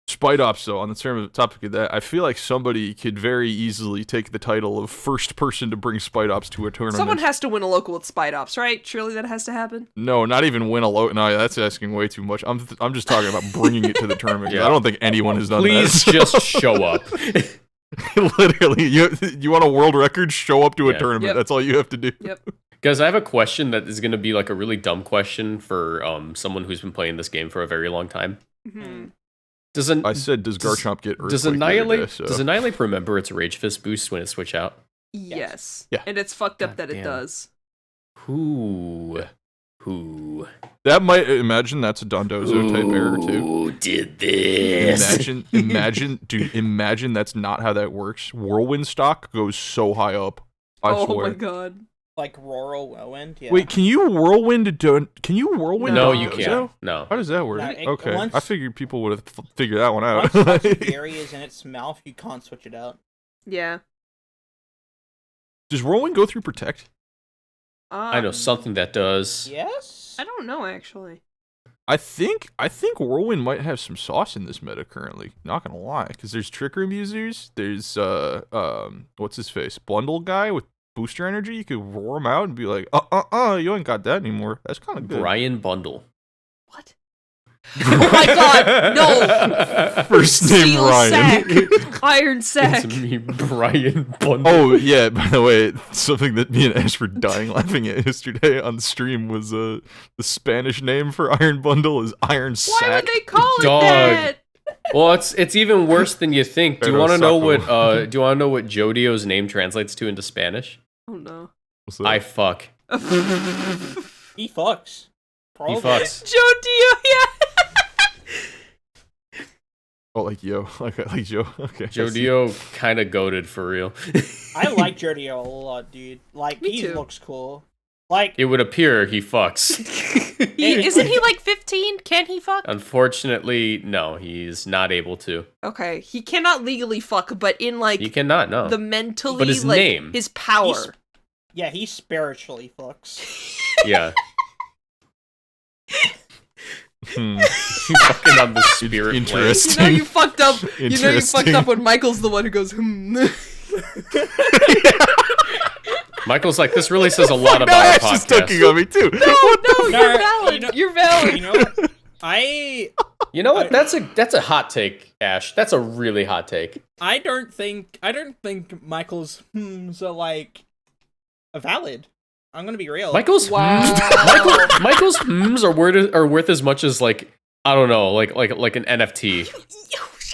Speaker 1: Spite Ops, though, on the topic of that, I feel like somebody could very easily take the title of first person to bring Spite Ops to a tournament.
Speaker 4: Someone has to win a local with Spite Ops, right? Surely that has to happen.
Speaker 1: No, not even win a local. No, that's asking way too much. I'm just talking about bringing it to the tournament.
Speaker 2: Yeah.
Speaker 1: I don't think anyone has done
Speaker 2: Please
Speaker 1: that.
Speaker 2: just show up.
Speaker 1: Literally, you want a world record? Show up to a
Speaker 2: Yeah.
Speaker 1: tournament.
Speaker 4: Yep.
Speaker 1: That's all you have to do.
Speaker 4: Yep.
Speaker 2: Guys, I have a question that is going to be like a really dumb question for someone who's been playing this game for a very long time.
Speaker 4: Mm-hmm.
Speaker 2: Does
Speaker 1: Garchomp get
Speaker 2: does
Speaker 1: Earthquake
Speaker 2: Annihilate
Speaker 1: later, so.
Speaker 2: does Annihilate remember its Rage Fist boost when it switch out?
Speaker 4: Yes.
Speaker 1: Yeah.
Speaker 4: And it's fucked up
Speaker 2: God
Speaker 4: that it
Speaker 2: damn.
Speaker 4: does.
Speaker 2: Who
Speaker 1: That might imagine that's a Dondozo type error too.
Speaker 2: Who did this?
Speaker 1: Imagine that's not how that works. Whirlwind stock goes so high up. I swear.
Speaker 4: My god.
Speaker 3: Like Rural Whirlwind. Yeah.
Speaker 1: Wait, can you whirlwind? Can you whirlwind?
Speaker 2: No,
Speaker 1: Dondozo?
Speaker 2: you can't. No.
Speaker 1: How does that work?
Speaker 3: No, it-
Speaker 1: Okay,
Speaker 3: once-
Speaker 1: I figured people would have figured that one out.
Speaker 3: Once Moxie is in its mouth, you can't switch it out.
Speaker 4: Yeah.
Speaker 1: Does whirlwind go through protect?
Speaker 2: I know something that does.
Speaker 3: Yes.
Speaker 4: I don't know actually.
Speaker 1: I think whirlwind might have some sauce in this meta currently. Not gonna lie, because there's trick room users. There's what's his face, Blundle guy with booster energy. You could roar him out and be like, you ain't got that anymore. That's kind of good.
Speaker 2: Brian Bundle.
Speaker 4: What? Oh my god, no!
Speaker 1: First name
Speaker 4: Steel
Speaker 1: Ryan.
Speaker 4: sack. Iron sack.
Speaker 2: It's me, Brian Bundle.
Speaker 1: Oh yeah, by the way, something that me and Ash were dying laughing at yesterday on stream was the Spanish name for Iron Bundle is Iron Sack.
Speaker 4: Why would they call it
Speaker 2: Dog.
Speaker 4: that?
Speaker 2: Well, it's even worse than you think. Do you
Speaker 1: Pero
Speaker 2: want to know
Speaker 1: saco.
Speaker 2: what JoJo's name translates to into Spanish?
Speaker 4: Oh no.
Speaker 1: What's that?
Speaker 2: I fuck.
Speaker 3: He fucks. Probably.
Speaker 2: He fucks.
Speaker 4: Joe Dio, yeah.
Speaker 1: Oh, like yo, like Joe. Okay.
Speaker 2: Jodio kind of goated for real.
Speaker 3: I like Jodio a lot, dude. Like,
Speaker 4: Me
Speaker 3: he
Speaker 4: too.
Speaker 3: looks cool. Like,
Speaker 2: It would appear he fucks.
Speaker 4: Isn't he like 15? Can he fuck?
Speaker 2: Unfortunately, no, he's not able to.
Speaker 4: Okay, he cannot legally fuck, but in like
Speaker 2: He cannot, no.
Speaker 4: the mentally,
Speaker 2: But his
Speaker 4: like
Speaker 2: name.
Speaker 4: his power.
Speaker 3: He's- yeah, he spiritually fucks.
Speaker 2: Yeah.
Speaker 1: Hmm.
Speaker 2: Fucking on the spirit plane.
Speaker 1: Interesting.
Speaker 4: You know you fucked up. You know you fucked
Speaker 1: Interesting.
Speaker 4: up when Michael's the one who goes.
Speaker 2: Michael's like, this really says a lot
Speaker 1: Now
Speaker 2: about our
Speaker 1: Ash is dunking
Speaker 2: podcast.
Speaker 1: on me too.
Speaker 4: No,
Speaker 3: No,
Speaker 4: you're valid.
Speaker 3: you know-
Speaker 4: You're valid.
Speaker 3: You know what? I
Speaker 2: You know what? That's a hot take, Ash. That's a really hot take.
Speaker 3: don't think Michael's are like valid. I'm gonna be real.
Speaker 2: Michael's
Speaker 4: Wow.
Speaker 2: Michael's are worth as much as like I don't know, like an NFT.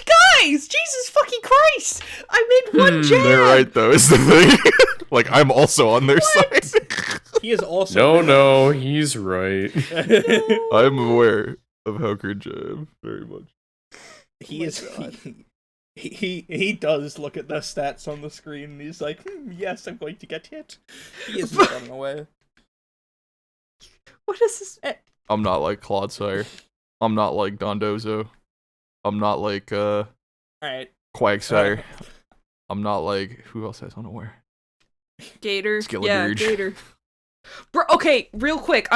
Speaker 4: Guys, Jesus fucking Christ! I made one jab.
Speaker 1: They're right though. Is the thing. Like I'm also on their side.
Speaker 3: He is also
Speaker 2: No, he's right.
Speaker 1: I'm aware of how cringe I am very much.
Speaker 3: He is. He does look at the stats on the screen and he's like, yes, I'm going to get hit. He isn't running away.
Speaker 4: What is this?
Speaker 1: I'm not like Claude Sire. I'm not like Dondozo. I'm not like
Speaker 3: Alright.
Speaker 1: Quagsire. I'm not like who else has unaware?
Speaker 4: Gator.
Speaker 1: Skillet
Speaker 4: Yeah,
Speaker 1: Beard.
Speaker 4: Gator. Bro, okay, real quick.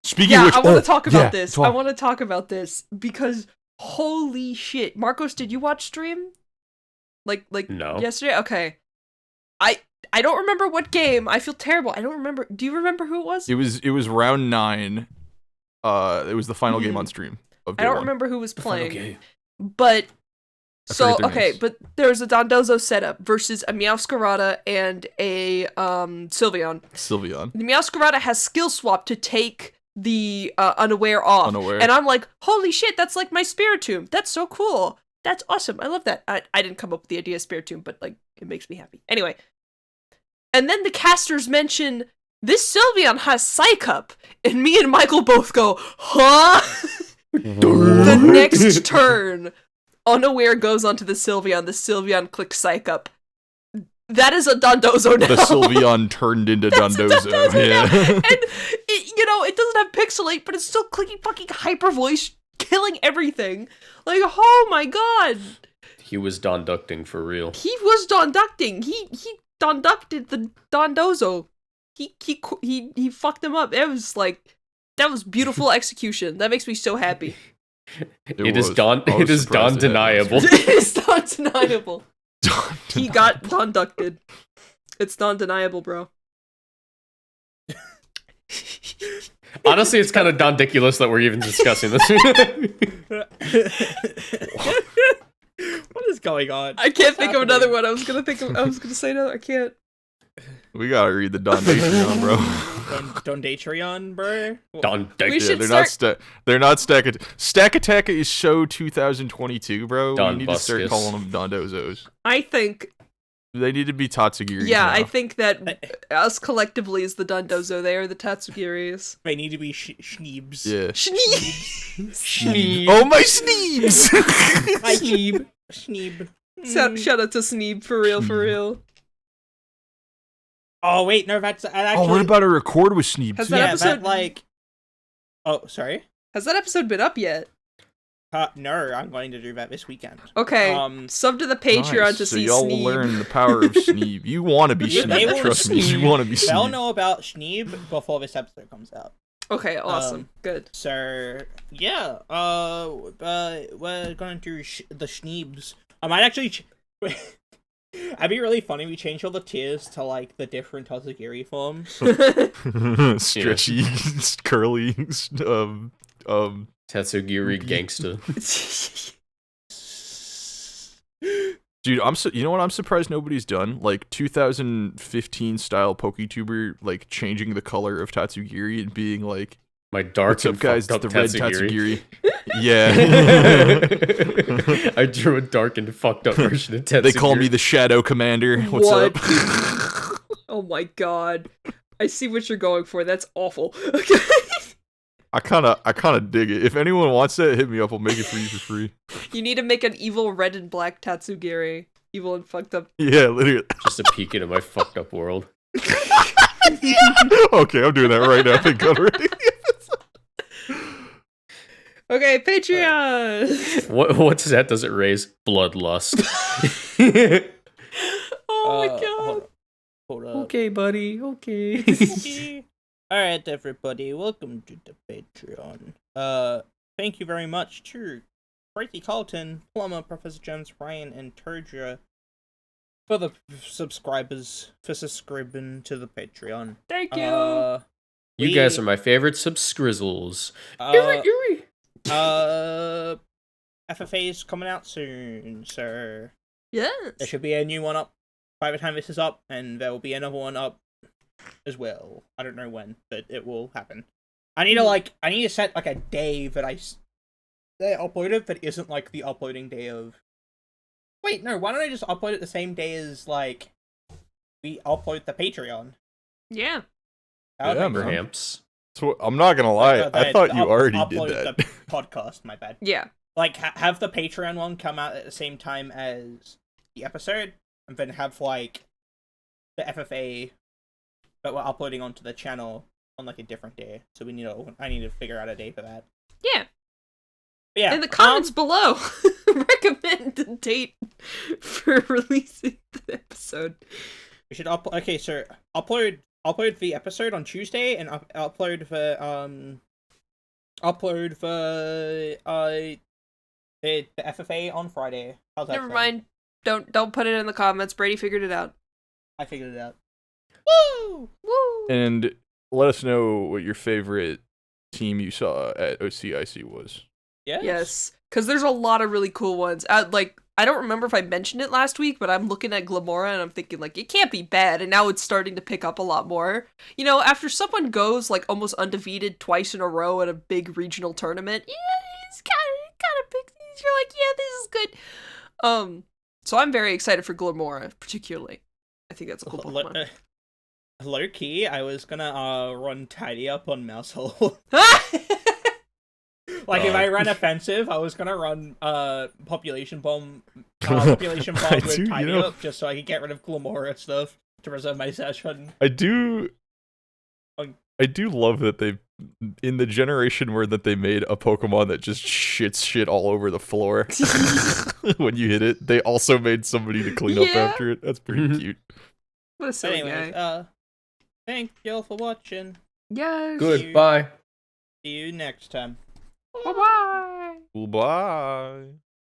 Speaker 1: Speaking of which,
Speaker 4: I want to talk about this.
Speaker 1: talk.
Speaker 4: I want to talk about this because holy shit, Marcos, did you watch stream? Like
Speaker 2: No.
Speaker 4: yesterday? Okay. I don't remember what game. I feel terrible. I don't remember. Do you remember who it was?
Speaker 1: It was round 9. It was the final game on stream of day
Speaker 4: I don't
Speaker 1: 1.
Speaker 4: remember who was playing.
Speaker 2: Okay.
Speaker 4: But
Speaker 1: I
Speaker 4: so
Speaker 1: forget their
Speaker 4: okay,
Speaker 1: names.
Speaker 4: but there's a Dondozo setup versus a Meowscarada and a Sylveon.
Speaker 1: Sylveon.
Speaker 4: The Meowscarada has skill swap to take the unaware off.
Speaker 1: Unaware.
Speaker 4: And I'm like, holy shit, that's like my Spiritomb. That's so cool. That's awesome. I love that. I didn't come up with the idea of Spiritomb, but like it makes me happy. Anyway. And then the casters mention this Sylveon has Psych Up, and me and Michael both go, huh? The next turn, unaware goes onto the Sylveon clicks Psych Up. That is a Dondozo now.
Speaker 1: The Sylveon turned into
Speaker 4: That's a
Speaker 1: Dondozo.
Speaker 4: Dondozo now.
Speaker 1: Yeah.
Speaker 4: And, it doesn't have Pixelate, but it's still clicking fucking Hyper Voice, killing everything. Like, oh my god.
Speaker 2: He was donducting for real.
Speaker 4: He was Donducting. He Donducted the Dondozo. He fucked him up. It was like, that was beautiful execution. That makes me so happy.
Speaker 2: It is
Speaker 1: was. I was
Speaker 2: it is
Speaker 1: surprised it happened.
Speaker 2: undeniable.
Speaker 4: It is non-deniable. He got Donducted. It's non-deniable, bro.
Speaker 2: Honestly, it's kind of dondiculous that we're even discussing this.
Speaker 3: What is going on?
Speaker 4: I can't think of another
Speaker 3: happening?
Speaker 4: one. I was gonna say another. I can't.
Speaker 1: We gotta read the Don Patreon, bro.
Speaker 3: Don Datreon, bro.
Speaker 4: We
Speaker 2: Dondic.
Speaker 4: should
Speaker 1: They're not Stack Attack is show 2022, bro.
Speaker 2: Don
Speaker 1: We need to start
Speaker 2: Buskus.
Speaker 1: calling them Dondozos.
Speaker 4: I think.
Speaker 1: They need to be Tatsugiri.
Speaker 4: Yeah,
Speaker 1: now.
Speaker 4: I think that us collectively is the Dondozo. They are the Tatsugiris.
Speaker 3: They need to be Schneebs.
Speaker 1: Yeah.
Speaker 4: Schneeb.
Speaker 1: Oh my Sneebs!
Speaker 3: Hi, Schneeb. Schneeb.
Speaker 4: Shout out to Sneeb for real.
Speaker 3: Oh wait, no, that's actually.
Speaker 1: Oh, what about a record with Sneebs?
Speaker 4: Has that
Speaker 3: yeah,
Speaker 4: episode-
Speaker 3: that like. Oh, sorry.
Speaker 4: Has that episode been up yet?
Speaker 3: No, I'm going to do that this weekend.
Speaker 4: Okay.
Speaker 3: Um,
Speaker 4: Sub to the Patreon
Speaker 1: Nice.
Speaker 4: to
Speaker 1: so
Speaker 4: see
Speaker 1: y'all
Speaker 4: Sneeb.
Speaker 1: will learn the power of Sneeb. You want to be
Speaker 3: Yeah, they
Speaker 1: Sneeb.
Speaker 3: will
Speaker 1: Trust me, you
Speaker 3: Sneeb.
Speaker 1: want to be
Speaker 3: They'll
Speaker 1: Sneeb.
Speaker 3: know about Schneeb before this episode comes out.
Speaker 4: Okay, awesome. Good.
Speaker 3: So yeah, we're going to the Schneebs. I might actually. That'd be really funny. We change all the tiers to like the different Tatsugiri forms.
Speaker 1: Stretchy, curly,
Speaker 2: Tatsugiri gangsta.
Speaker 1: Dude, you know what? I'm surprised nobody's done like 2015 style PokeTuber, like changing the color of Tatsugiri and being like,
Speaker 2: My dark
Speaker 1: "What's up,
Speaker 2: and
Speaker 1: guys?
Speaker 2: fucked
Speaker 1: It's
Speaker 2: up
Speaker 1: the red
Speaker 2: Tatsugiri.
Speaker 1: Tatsugiri." Yeah.
Speaker 2: I drew a dark and fucked up version of Tatsugiri.
Speaker 1: They call me the Shadow Commander. What's
Speaker 4: What?
Speaker 1: up?
Speaker 4: Oh my god. I see what you're going for. That's awful. Okay.
Speaker 1: I kind of dig it. If anyone wants that, hit me up. I'll make it for you for free.
Speaker 4: You need to make an evil red and black Tatsugiri. Evil and fucked up.
Speaker 1: Yeah, literally.
Speaker 2: Just a peek into my fucked up world.
Speaker 1: Okay, I'm doing that right now. Thank God already.
Speaker 4: Okay, Patreon!
Speaker 2: What's that? Does it raise bloodlust?
Speaker 4: Oh my god.
Speaker 3: Hold up.
Speaker 2: Okay, buddy. Okay.
Speaker 3: Okay. Alright, everybody, welcome to the Patreon. Thank you very much to Brady Carlton, Plumber, Professor James, Ryan, and Turja for the subscribers, for subscribing to the Patreon.
Speaker 4: Thank you!
Speaker 2: You guys are my favorite subscrizzles.
Speaker 3: FFA is coming out soon, so
Speaker 4: Yes!
Speaker 3: there should be a new one up by the time this is up, and there will be another one up as well. I don't know when, but it will happen. I need to set like a day that I upload it that isn't like the uploading day of. Wait, no. Why don't I just upload it the same day as like we upload the Patreon?
Speaker 4: Yeah.
Speaker 3: That would
Speaker 1: Yeah,
Speaker 3: make
Speaker 1: man.
Speaker 3: sense.
Speaker 2: Perhaps.
Speaker 1: So I'm not gonna lie. I thought you already did
Speaker 3: upload
Speaker 1: that.
Speaker 3: the podcast. My bad.
Speaker 4: Yeah.
Speaker 3: Like have the Patreon one come out at the same time as the episode, and then have like the FFA that we're uploading onto the channel on like a different day. So I need to figure out a day for that.
Speaker 4: Yeah.
Speaker 3: But yeah.
Speaker 4: In the comments below, recommend a date for releasing the episode.
Speaker 3: We should upload the episode on Tuesday and upload the FFA on Friday. How's that?
Speaker 4: Never
Speaker 3: sound?
Speaker 4: mind. Don't put it in the comments. Brady figured it out.
Speaker 3: I figured it out.
Speaker 4: Woo! Woo!
Speaker 1: And let us know what your favorite team you saw at OCIC was.
Speaker 4: Yes, because there's a lot of really cool ones. I don't remember if I mentioned it last week, but I'm looking at Glamora and I'm thinking like it can't be bad, and now it's starting to pick up a lot more. You know, after someone goes like almost undefeated twice in a row at a big regional tournament, yeah, it's kind of big. You're like, yeah, this is good. So I'm very excited for Glamora, particularly. I think that's a cool Pokemon.
Speaker 3: Low key, I was gonna run Tidy Up on Mouse Hole. Like if I run offensive, I was gonna run population bomb with Tidy Up just so I could get rid of Glamora stuff to preserve my session.
Speaker 1: I do love that they, in the generation where that they made a Pokemon that just shits shit all over the floor when you hit it, they also made somebody to clean up after it. That's pretty cute.
Speaker 4: What a silly
Speaker 3: Anyways,
Speaker 4: guy.
Speaker 3: thank y'all for watching.
Speaker 4: Yes.
Speaker 2: Goodbye.
Speaker 3: See you next time.
Speaker 4: Bye-bye.
Speaker 1: Bye.